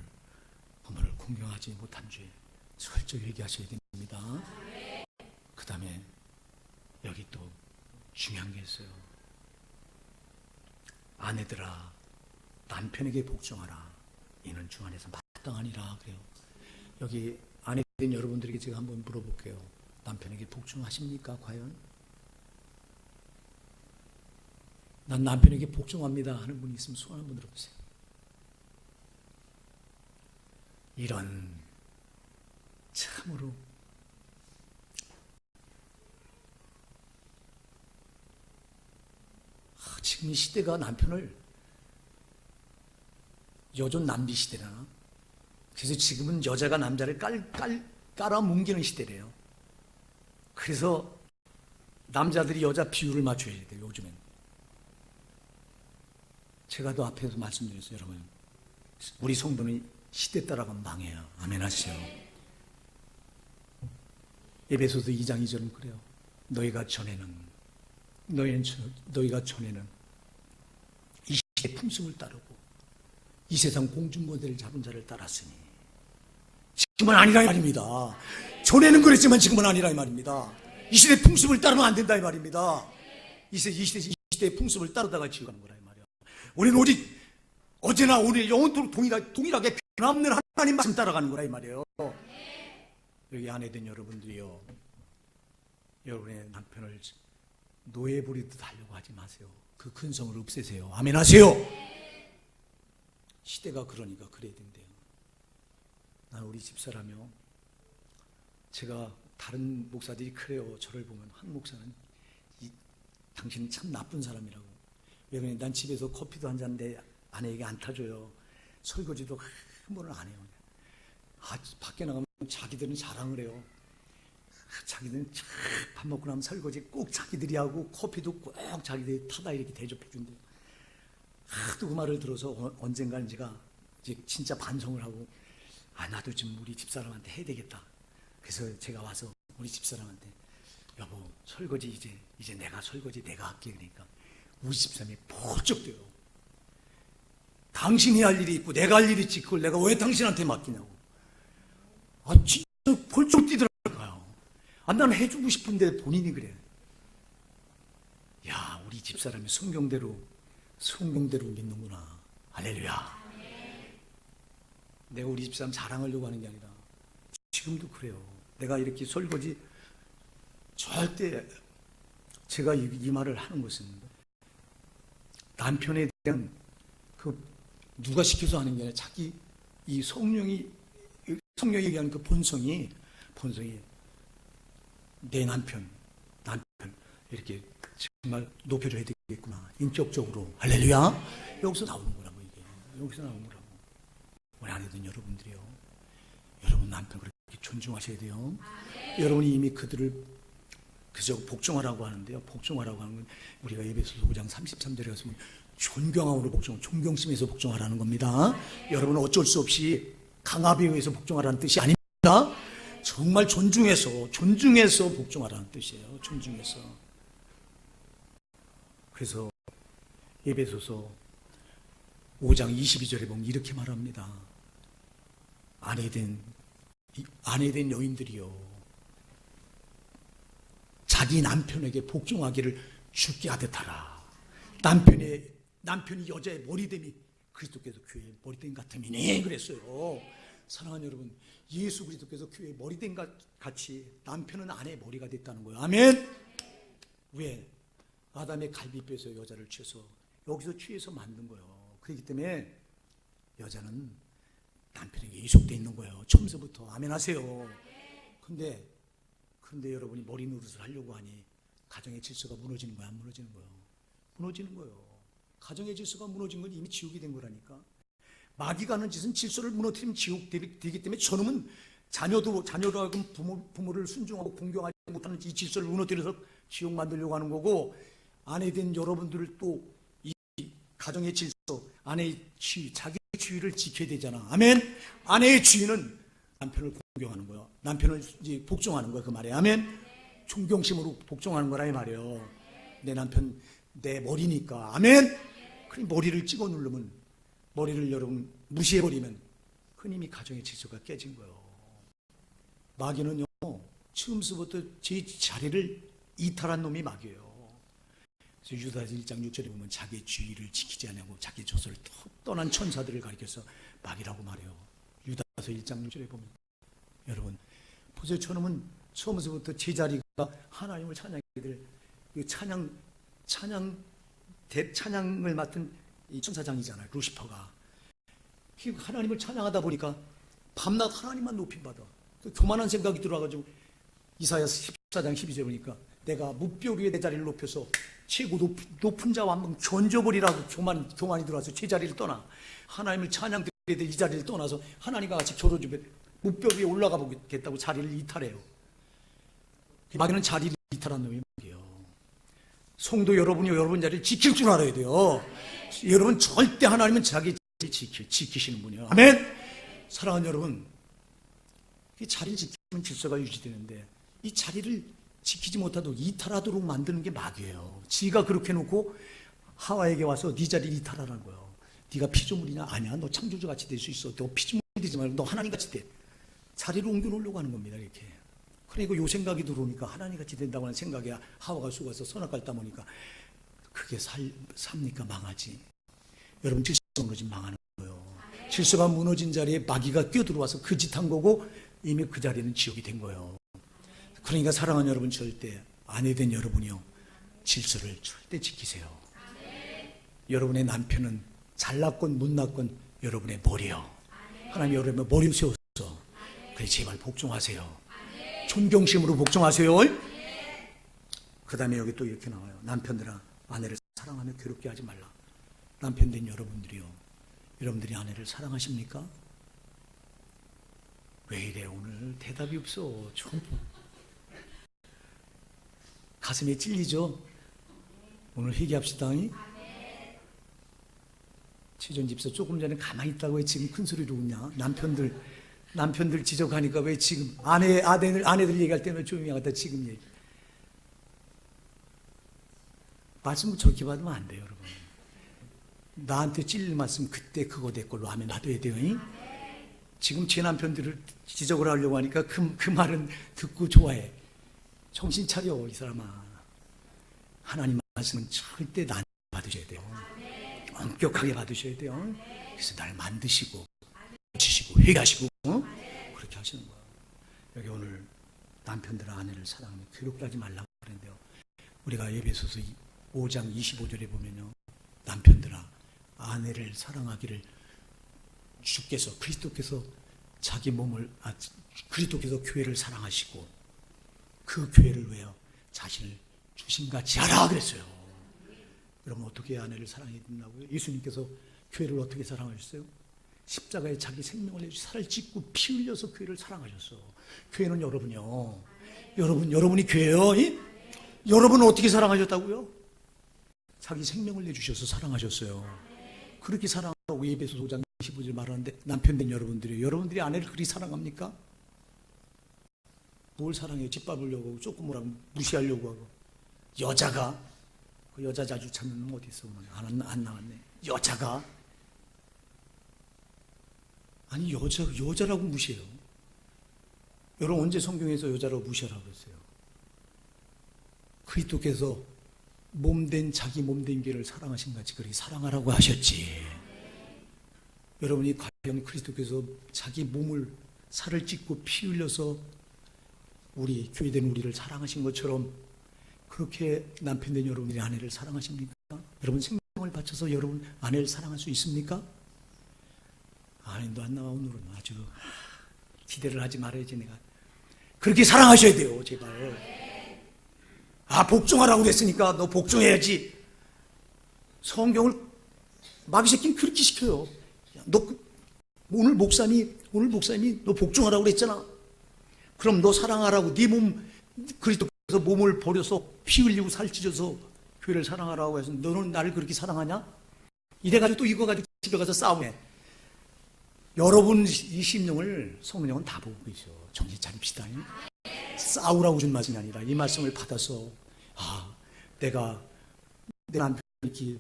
공경하지 못한 죄 철저히 얘기하셔야 됩니다. 그 다음에 여기 또 중요한 게 있어요. 아내들아 남편에게 복종하라. 이는 주 안에서 마땅하니라 그래요. 여기 아내된 여러분들에게 제가 한번 물어볼게요. 남편에게 복종하십니까 과연? 난 남편에게 복종합니다 하는 분이 있으면 손 한번 들어보세요. 이런 참으로 지금 이 시대가 남편을 여존 남비 시대라. 그래서 지금은 여자가 남자를 깔아뭉개는 시대래요. 그래서 남자들이 여자 비율을 맞춰야 돼요. 요즘엔. 제가 또 앞에서 말씀드렸어요. 여러분 우리 성도는 시대 따라가면 망해요. 아멘 하시죠. 에베소서 2장 2절은 그래요. 너희가 전에는 이 시대의 품성을 따르고 이 세상 공중모델을 잡은 자를 따랐으니 지금은 아니라 이 말입니다. 전에는 그랬지만 지금은 아니라 이 말입니다. 이 시대의 풍습을 따르면 안 된다 이 말입니다. 이 시대의 풍습을 따르다가 지어가는 거라 이 말이야. 우리는 오직 어제나 오늘 영원토록 동일하게 변함없는 하나님 말씀 따라가는 거라 이 말이에요. 여기 아내된 여러분들이요, 여러분의 남편을 노예 부리듯 하려고 하지 마세요. 그 근성을 없애세요. 아멘 하세요. 시대가 그러니까 그래야 된대요. 난 우리 집사라며, 제가 다른 목사들이 그래요. 저를 보면 한 목사는 당신은 참 나쁜 사람이라고. 왜냐면 난 집에서 커피도 한 잔 내 아내에게 안 타줘요. 설거지도 한 번을 안 해요. 밖에 나가면 자기들은 자랑을 해요. 자기들은 밥 먹고 나면 설거지 꼭 자기들이 하고 커피도 꼭 자기들이 타다 이렇게 대접해 준대요. 하도 그 말을 들어서 언젠가는 제가 이제 진짜 반성을 하고, 나도 좀 우리 집사람한테 해야 되겠다. 그래서 제가 와서 우리 집사람한테, 여보 설거지 이제 내가 설거지 내가 할게. 그러니까 우리 집사람이 펄쩍 뛰어요. 당신이 할 일이 있고 내가 할 일이 있지, 그걸 내가 왜 당신한테 맡기냐고. 진짜 펄쩍 뛰더라고요. 나는 해주고 싶은데 본인이 그래. 야, 우리 집사람이 성경대로 믿는구나. 할렐루야. 내가 우리 집사람 자랑하려고 하는 게 아니라 지금도 그래요. 내가 이렇게 설거지 절대, 제가 이 말을 하는 것은 남편에 대한 누가 시켜서 하는 게 아니라 자기 이 성령이 얘기하는 그 본성이 내 남편 이렇게 정말 높여줘야 되겠구나. 인격적으로. 할렐루야. 여기서 나오는 거라고 이게. 여기서 나오는 거라고. 우리 아내든 여러분들이요. 여러분 남편 그렇게 존중하셔야 돼요. 여러분이 이미 그들을 그저 복종하라고 하는데요. 복종하라고 하는 건 우리가 에베소서 5장 33절에 가서 존경함으로 존경심에서 복종하라는 겁니다. 여러분은 어쩔 수 없이 강압에 의해서 복종하라는 뜻이 아닙니다. 정말 존중해서 복종하라는 뜻이에요. 존중해서. 그래서 에베소서 5장 22절에 보면 이렇게 말합니다. 아내된 여인들이요, 자기 남편에게 복종하기를 주께 하듯 하라. 남편이 여자의 머리됨이 그리스도께서 교회의 머리됨 같음이니 그랬어요. 사랑하는 여러분, 예수 그리스도께서 교회의 머리됨 같이 남편은 아내의 머리가 됐다는 거예요. 아멘. 왜? 아담의 갈비뼈에서 여자를 취해서, 여기서 취해서 만든 거예요. 그렇기 때문에 여자는 남편에게 이속되어 있는 거예요. 처음부터. 아멘 하세요. 근데 여러분이 머리 노릇을 하려고 하니 가정의 질서가 무너지는 거야, 안 무너지는 거예요? 무너지는 거예요. 가정의 질서가 무너진 건 이미 지옥이 된 거라니까. 마귀가 하는 짓은 질서를 무너뜨리면 지옥 되기 때문에 저놈은 자녀도 하여금 부모를 순종하고 공경하지 못하는 이 질서를 무너뜨려서 지옥 만들려고 하는 거고, 아내 된 여러분들을 또 이 가정의 질서, 아내의 지위, 자기 지위를 지켜야 되잖아. 아멘. 아내의 지위는 남편을 공경하는 거야. 남편을 이제 복종하는 거야. 그 말에 아멘. 존경심으로 복종하는 거라 이 말이에요. 내 남편 내 머리니까 아멘. 그 머리를 찍어 누르면, 머리를 여러분 무시해버리면 그 이미 가정의 질서가 깨진 거예요. 마귀는요, 처음서부터 제 자리를 이탈한 놈이 마귀예요. 그래서 유다서 1장 6절에 보면 자기의 주의를 지키지 않고 자기 조서를 떠난 천사들을 가리켜서 마귀라고 말해요. 유다서 1장 6절에 보면, 여러분 보세요. 저놈은 처음서부터 제 자리가 하나님을 찬양해야 될 찬양을 맡은 이 천사장이잖아요. 루시퍼가. 하나님을 찬양하다 보니까 밤낮 하나님만 높임받아. 교만한 생각이 들어와가지고 이사야서 14장 12절에 보니까 내가 무뼈 위에 내 자리를 높여서 최고 높은 자와 한번 견져버리라고 교만이 들어와서 제 자리를 떠나, 하나님을 찬양드려야 될 이 자리를 떠나서 하나님과 같이 겨뤄주면 무뼈 위에 올라가 보겠다고 자리를 이탈해요. 마귀는 자리를 이탈한 놈이 마귀예요. 성도 여러분이 여러분 자리를 지킬 줄 알아야 돼요. 여러분 절대 하나님은 자기 자리를 지키시는 분이에요. 아멘. 사랑하는 여러분, 이 자리를 지키면 질서가 유지되는데 이 자리를 지키지 못하도록 이탈하도록 만드는 게 마귀예요. 지가 그렇게 해놓고 하와에게 와서 네 자리를 이탈하라는 거예요. 네가 피조물이냐? 아니야. 너 창조주같이 될 수 있어. 너 피조물이 되지 말고 너 하나님같이 돼. 자리를 옮겨놓으려고 하는 겁니다. 이렇게. 그리고 요 생각이 들어오니까 하나님같이 된다고 하는 생각에 하와가 속아서 선악과를 따먹으니까 그게 삽니까? 망하지. 여러분 질서가 무너진 망하는 거예요. 질서가 무너진 자리에 마귀가 끼어들어와서 그 짓 한 거고 이미 그 자리는 지옥이 된 거예요. 그러니까 사랑하는 여러분, 절대 아내 된 여러분이요, 질서를 절대 지키세요. 여러분의 남편은 잘났건 못났건 여러분의 머리요. 하나님 여러분의 머리를 세워서 그래 제발 복종하세요. 존경심으로 복종하세요. 그 다음에 여기 또 이렇게 나와요. 남편들아 아내를 사랑하며 괴롭게 하지 말라. 남편 된 여러분들이요, 여러분들이 아내를 사랑하십니까? 왜 이래 오늘 대답이 없어. 좀 가슴에 찔리죠? 오늘 회개합시다. 최전 집사 조금 전에 가만히 있다고 왜 지금 큰 소리로 웃냐? 남편들 지적하니까 왜 지금 아내들 얘기할 때는 조용히 하다 지금 얘기. 말씀을 저렇게 받으면 안 돼요, 여러분. 나한테 찔릴 말씀 그때 그거 내 걸로 하면 놔둬야 돼요. 지금 제 남편들을 지적을 하려고 하니까 그 말은 듣고 좋아해. 정신 차려, 이 사람아. 하나님 말씀은 절대 난 받으셔야 돼요. 엄격하게 받으셔야 돼요. 그래서 날 만드시고 고치시고 회개하시고 그렇게 하시는 거예요. 여기 오늘 남편들 아내를 사랑하며 괴롭게 하지 말라고 하는데요, 우리가 에베소서 5장 25절에 보면요, 남편들아 아내를 사랑하기를 주께서 그리스도께서 자기 몸을 그리스도께서 교회를 사랑하시고 그 교회를 위하여 자신을 주심같이 하라 그랬어요. 여러분 어떻게 아내를 사랑해야 된다고요? 예수님께서 교회를 어떻게 사랑하셨어요? 십자가에 자기 생명을 내주 살을 찢고 피 흘려서 교회를 사랑하셨어. 교회는 여러분이요. 여러분이 교회요. 여러분은 어떻게 사랑하셨다고요? 자기 생명을 내주셔서 사랑하셨어요. 그렇게 사랑하고 에베소 5장 25절 말하는데 남편 된 여러분들이 아내를 그리 사랑합니까? 뭘 사랑해요? 짓밟으려고 하고 조금 뭐라고 무시하려고 하고. 여자가 그 여자 자주 찾는 놈 어디 있어? 안 나왔네. 여자가 아니 여자라고 무시해요. 여러분 언제 성경에서 여자라고 무시하라고 했어요? 그리스도께서 몸된 자기 몸된 교회를 사랑하신 같이 그렇게 사랑하라고 하셨지. 여러분이 과연 그리스도께서 자기 몸을 살을 찢고 피 흘려서 우리 교회된 우리를 사랑하신 것처럼 그렇게 남편된 여러분들이 아내를 사랑하십니까? 여러분 생명을 바쳐서 여러분 아내를 사랑할 수 있습니까? 아내도 안 나와. 오늘은 아주 기대를 하지 말아야지. 내가 그렇게 사랑하셔야 돼요. 제발. 복종하라고 그랬으니까 너 복종해야지. 성경을 마귀 새끼는 그렇게 시켜요. 너 오늘 목사님이 너 복종하라고 그랬잖아. 그럼 너 사랑하라고 네 몸 그리스도께서 몸을 버려서 피 흘리고 살찌셔서 교회를 사랑하라고 해서 너는 나를 그렇게 사랑하냐? 이래가지고 또 이거 가지고 집에 가서 싸우네. 여러분 이 심령을 성령은 다 보고 계셔. 정신 차립시다. 싸우라고 준 말씀이 아니라 이 말씀을 받아서 내가 내 남편이 이렇게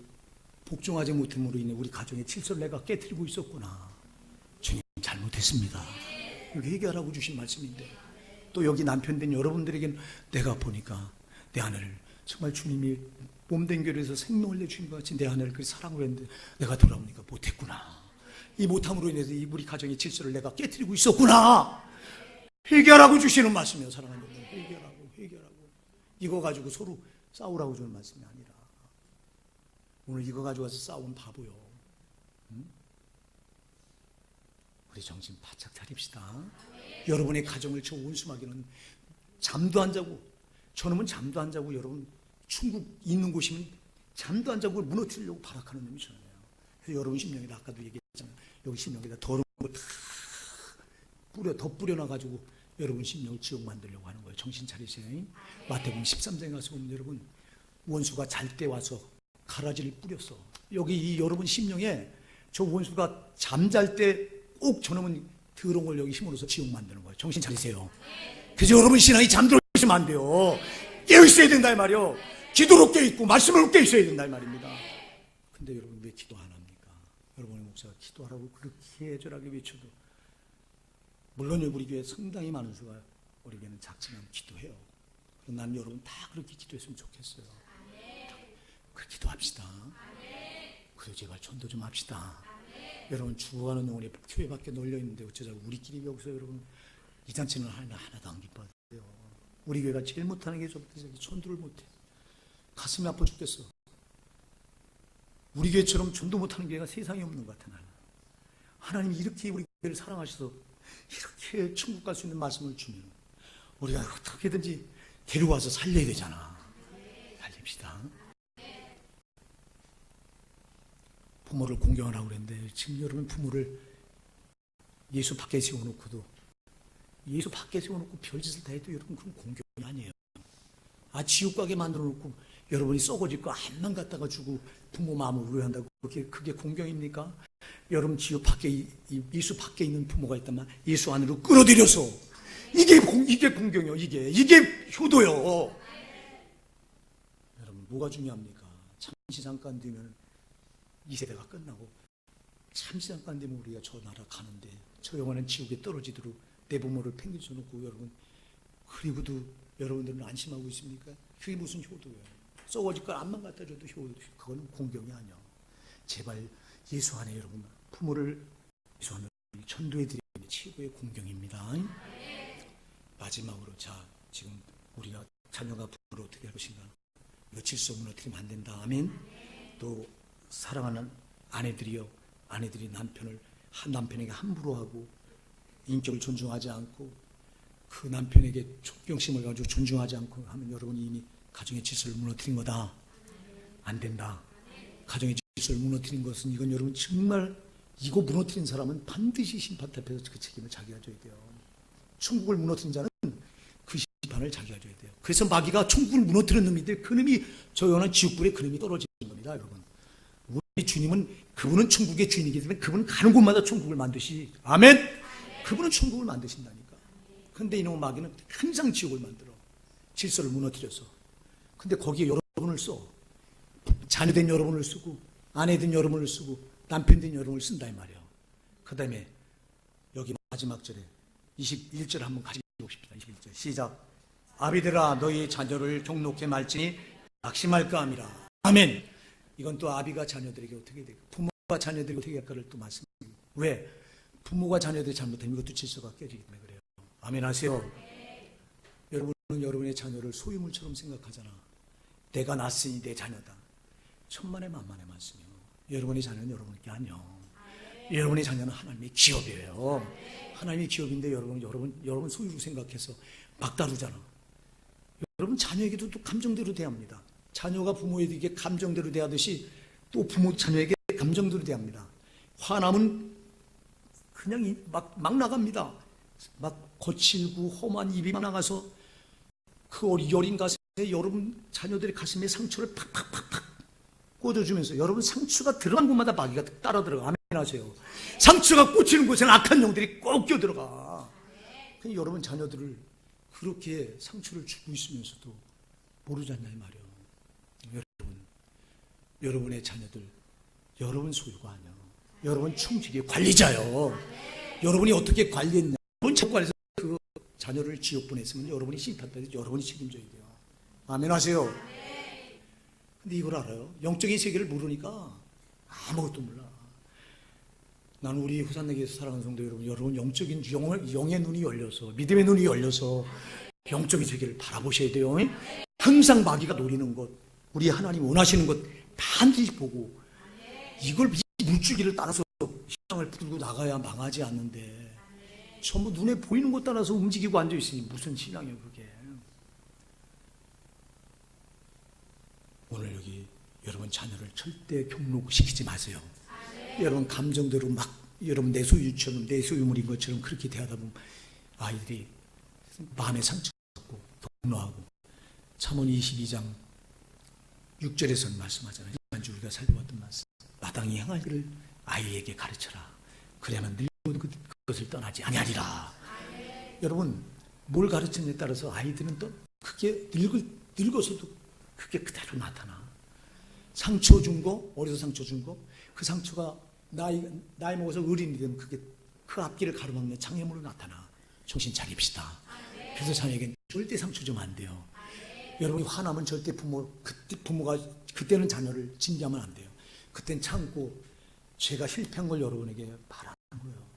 복종하지 못함으로 인해 우리 가정의 질서를 내가 깨뜨리고 있었구나. 주님 잘못했습니다. 이렇게 회개하라고 주신 말씀인데 또 여기 남편 된 여러분들에게는 내가 보니까 내 아내를 정말 주님이 몸된 교회에서 생명을 내주신 것 같이 내 아내를 그렇게 사랑을 했는데 내가 돌아오니까 못했구나. 이 못함으로 인해서 우리 가정의 질서를 내가 깨뜨리고 있었구나. 회개하라고 주시는 말씀이에요. 사랑하는 여러분, 회개하라고. 이거 가지고 서로 싸우라고 주는 말씀이 아니라 오늘 이거 가지고 와서 싸우면 바보요. 우리 정신 바짝 차립시다. 여러분의 가정을 저 원수마귀는 잠도 안 자고, 저놈은 잠도 안 자고, 여러분 충국 있는 곳이면 잠도 안 자고 무너뜨리려고 발악하는 놈이 저놈이에요. 그래서 여러분 심령에다 아까도 얘기했잖아요. 여기 심령에다 더러운 거 더 뿌려놔가지고 여러분 심령을 지옥 만들려고 하는 거예요. 정신 차리세요. 마태복음 13장에 가서 보면 여러분 원수가 잘 때 와서 가라지를 뿌렸어. 여기 이 여러분 심령에 저 원수가 잠잘 때 꼭 저놈은 더러운 걸 여기 힘으로써 지옥 만드는 거예요. 정신 차리세요. 그래서 여러분 신앙이 잠들어 있으면 안 돼요. 깨어 있어야 된다 이 말이요. 기도로 깨어 있고 말씀으로 깨어 있어야 된다 이 말입니다. 근데 여러분 왜 기도 안 합니까? 여러분의 목사가 기도하라고 그렇게 애절하게 외쳐도 물론 우리 교회 상당히 많은 수가 우리 교회는 작지만 기도해요. 그럼 난 여러분 다 그렇게 기도했으면 좋겠어요. 그렇게 기도합시다. 그리고 제발 전도 좀 합시다. 여러분 죽어가는 영혼이 교회 밖에 널려있는데 어쩌자고 우리끼리 여기서 여러분 이 잔치는 하나도 안 기뻐요. 우리 교회가 제일 못하는 게 전도를 못해. 가슴이 아파 죽겠어. 우리 교회처럼 전도 못하는 교회가 세상에 없는 것 같아. 나는. 하나님이 이렇게 우리 교회를 사랑하셔서 이렇게 천국 갈 수 있는 말씀을 주면 우리가 어떻게든지 데려와서 살려야 되잖아. 살립시다. 부모를 공경하라고 그랬는데 지금 여러분 부모를 예수 밖에 세워놓고도 예수 밖에 세워놓고 별짓을 다 해도 여러분 그건 공경이 아니에요. 지옥 가게 만들어놓고 여러분이 썩어질 거 암만 갖다가 주고 부모 마음을 우려한다고 그게 공경입니까? 여러분 지옥 밖에 예수 밖에 있는 부모가 있다면 예수 안으로 끌어들여서 이게 공경이요. 이게 효도요. 여러분 뭐가 중요합니까? 잠시 잠깐 되면 이 세대가 끝나고 잠시 잠깐 되면 우리가 저 나라 가는데 저 영혼은 지옥에 떨어지도록 내 부모를 팽개쳐 놓고 여러분 그리고도 여러분들은 안심하고 있습니까? 그게 무슨 효도예요? 썩어질 걸 암만 갖다 줘도 효도, 그건 공경이 아니야. 제발 예수 안에 여러분 부모를 예수 안에 전도해 드리는 게 최고의 공경입니다. 마지막으로 지금 우리가 자녀가 부모를 어떻게 할 것인가? 이거 질서 무너뜨리면 안 된다. 아멘. 또 사랑하는 아내들이 남편에게 함부로 하고 인격을 존중하지 않고 그 남편에게 존경심을 가지고 존중하지 않고 하면 여러분이 이미 가정의 질서를 무너뜨린 거다. 안 된다. 가정의 질서를 무너뜨린 것은 이건 여러분 정말 이거 무너뜨린 사람은 반드시 심판 앞에서 그 책임을 자기가 져야 돼요. 천국을 무너뜨린 자는 그 심판을 자기가 져야 돼요. 그래서 마귀가 천국을 무너뜨린 놈인데 그 놈이 저 영원한 지옥불에 그 놈이 떨어지는 겁니다. 여러분. 우리 주님은 그분은 천국의 주인이기 때문에 그분은 가는 곳마다 천국을 만드시. 아멘. 그분은 천국을 만드신다니까. 그런데 이놈의 마귀는 항상 지옥을 만들어. 질서를 무너뜨려서. 근데 거기에 여러분을 써. 자녀된 여러분을 쓰고 아내된 여러분을 쓰고 남편된 여러분을 쓴다 이 말이에요. 그 다음에 여기 마지막 절에 21절 한번 가지고 봅시다. 21절 시작. 아비들아 너희 자녀를 종록해 말지니 낙심할까 함이라. 아멘. 이건 또 아비가 자녀들에게 어떻게 될까? 부모가 자녀들에게 어떻게 할까를 또 말씀드립니다. 왜? 부모가 자녀들이 잘못하면 이것도 질서가 깨지기 때문에 그래요. 아멘 하세요. 여러분은 여러분의 자녀를 소유물처럼 생각하잖아. 내가 낳았으니 내 자녀다. 천만의 만만의 말씀이요. 여러분의 자녀는 여러분께 아니요. 여러분의 자녀는 하나님의 기업이에요. 하나님의 기업인데 여러분 소유로 생각해서 막 다루잖아. 여러분 자녀에게도 또 감정대로 대합니다. 자녀가 부모에게 감정대로 대하듯이 또 부모 자녀에게 감정대로 대합니다. 화나면 그냥 막 나갑니다. 막 거칠고 험한 입이 막 나가서 그 여린 가슴에 여러분 자녀들의 가슴에 상처를 팍팍팍팍 꽂아주면서 여러분 상처가 들어간 곳마다 마귀가 따라 들어가. 아멘 하세요. 상처가 꽂히는 곳에는 악한 영들이 꼭 껴들어가. 여러분 자녀들을 그렇게 상처를 주고 있으면서도 모르지 않냐 이 말이에요. 여러분의 자녀들 여러분 소유가 아니야. 여러분 충직히 관리자요. 여러분이 어떻게 관리했냐. 여러분 관리해서 그 자녀를 지옥 보냈으면 여러분이 심판받아서 여러분이 책임져야 돼요. 아멘 하세요. 근데 이걸 알아요. 영적인 세계를 모르니까 아무것도 몰라. 나는 우리 후산내교에서 사랑하는 성도 여러분 영적인 영의 눈이 열려서 믿음의 눈이 열려서 영적인 세계를 바라보셔야 돼요. 항상 마귀가 노리는 것, 우리 하나님 원하시는 것 반드시 보고 이걸 물줄기를 따라서 신앙을 풀고 나가야 망하지 않는데 전부 눈에 보이는 것 따라서 움직이고 앉아있으니 무슨 신앙이에요 그게. 오늘 여기 여러분 자녀를 절대 경로시키지 마세요. 여러분 감정대로 막 여러분 내 소유처럼 내 소유물인 것처럼 그렇게 대하다 보면 아이들이 마음에 상처받고 경로하고. 잠언 22장 6절에서는 말씀하잖아요. 지난주 우리가 살펴봤던 말씀. 마땅히 행할 길을 아이에게 가르쳐라. 그래야만 늙어도 그것을 떠나지 아니하리라. 여러분 뭘 가르치느냐에 따라서 아이들은 또 그게 늙어서도 그게 그대로 나타나. 상처 준 거, 어려서 상처 준 거, 그 상처가 나이 먹어서 어린이 되면 그게 그 앞길을 가로막는 장애물로 나타나. 정신 차립시다. 그래서 자녀에겐 절대 상처 주면 안 돼요. 여러분이 화나면 절대 부모가 그때는 자녀를 징계하면 안 돼요. 그때는 참고 제가 실패한 걸 여러분에게 바라는 거예요.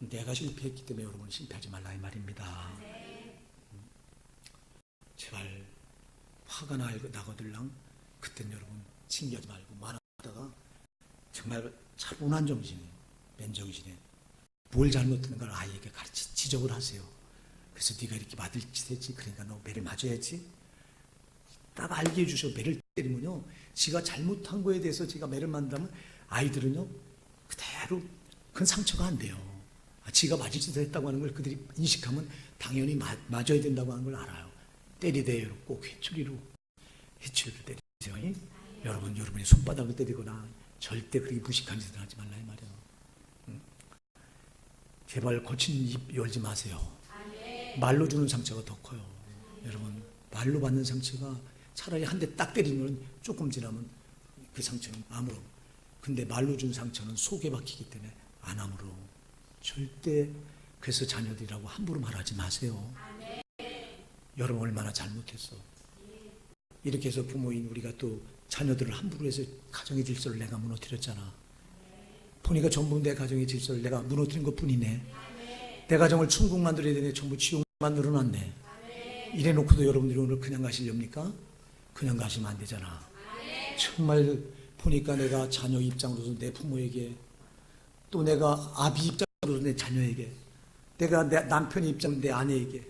내가 실패했기 때문에 여러분 실패하지 말라 이 말입니다. 제발 화가 나거들랑 그땐 여러분 징계하지 말고 말하다가 정말 차분한 정신에 맨정신에 뭘 잘못하는 걸 아이에게 지적을 하세요. 그래서 네가 이렇게 맞을 짓 했지. 그러니까 너 매를 맞아야지. 딱 알게 해주셔. 매를 때리면요. 지가 잘못한 거에 대해서 지가 매를 맞는다면 아이들은요. 그대로 그건 상처가 안 돼요. 지가 맞을 짓을 했다고 하는 걸 그들이 인식하면 당연히 맞아야 된다고 하는 걸 알아요. 때리대요. 꼭 회초리로 때리세요. 여러분의 손바닥을 때리거나 절대 그렇게 무식한 짓을 하지 말라 이 말이에요. 제발 거친 입 열지 마세요. 말로 주는 상처가 더 커요. 여러분 말로 받는 상처가 차라리 한 대 딱 때리면 조금 지나면 그 상처는 아무로. 근데 말로 준 상처는 속에 박히기 때문에 안 아무로. 절대 그래서 자녀들이라고 함부로 말하지 마세요. 여러분 얼마나 잘못했어. 이렇게 해서 부모인 우리가 또 자녀들을 함부로 해서 가정의 질서를 내가 무너뜨렸잖아. 보니까 전부 내 가정의 질서를 내가 무너뜨린 것뿐이네. 내 가정을 천국 만들어야 되네. 전부 지옥 만들어놨네. 이래놓고도 여러분들이 오늘 그냥 가시렵니까? 그냥 가시면 안 되잖아. 정말 보니까 내가 자녀 입장으로서 내 부모에게, 또 내가 아비 입장으로서 내 자녀에게, 내가 내 남편의 입장으로 내 아내에게,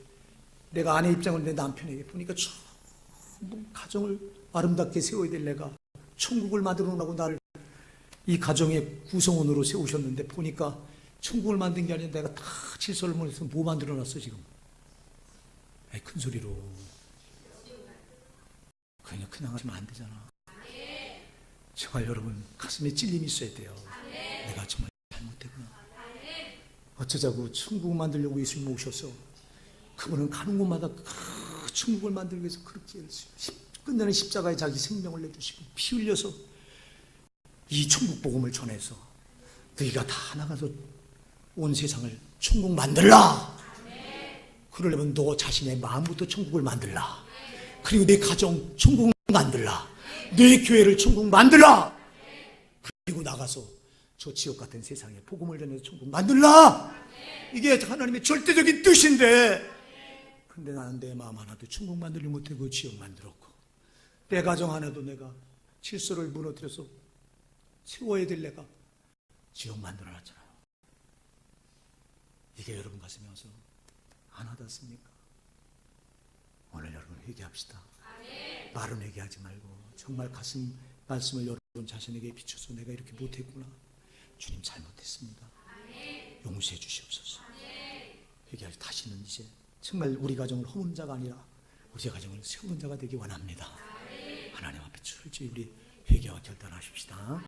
내가 아내 입장으로 내 남편에게 보니까 전부 가정을 아름답게 세워야 될 내가 천국을 만들어 놓으라고 나를 이 가정의 구성원으로 세우셨는데 보니까 천국을 만든 게 아니라 내가 다 질서를 몰라서 뭐 만들어 놨어 지금. 큰 소리로. 그냥 하시면 안 되잖아. 정말 여러분 가슴에 찔림이 있어야 돼요. 내가 정말 잘못했구나. 어쩌자고 천국을 만들려고 예수님 오셨어. 그분은 가는 곳마다 그 천국을 만들기 위해서 그렇게 끝내는 십자가에 자기 생명을 내주시고 피 흘려서 이 천국 복음을 전해서 너희가 다 나가서 온 세상을 천국 만들라. 그러려면 너 자신의 마음부터 천국을 만들라. 그리고 내 가정 천국 만들라. 내 교회를 천국 만들라. 그리고 나가서 저 지옥 같은 세상에 복음을 전해서 천국 만들라. 이게 하나님의 절대적인 뜻인데, 근데 나는 내 마음 하나도 천국 만들지 못하고 지옥 만들었고, 내 가정 하나도 내가 질서를 무너뜨려서 세워야 될 내가 지옥 만들어놨잖아요. 이게 여러분 가슴에 와서 안 와닿습니까? 오늘 여러분 회개합시다. 말은 회개하지 말고 정말 가슴 말씀을 여러분 자신에게 비춰서 내가 이렇게 못했구나. 주님 잘못했습니다. 용서해 주시옵소서. 회개할 다시는 이제 정말 우리 가정을 허무는 자가 아니라 우리 가정을 세우는 자가 되기 원합니다. 하나님 앞에 철저히 우리 회개와 결단하십시다.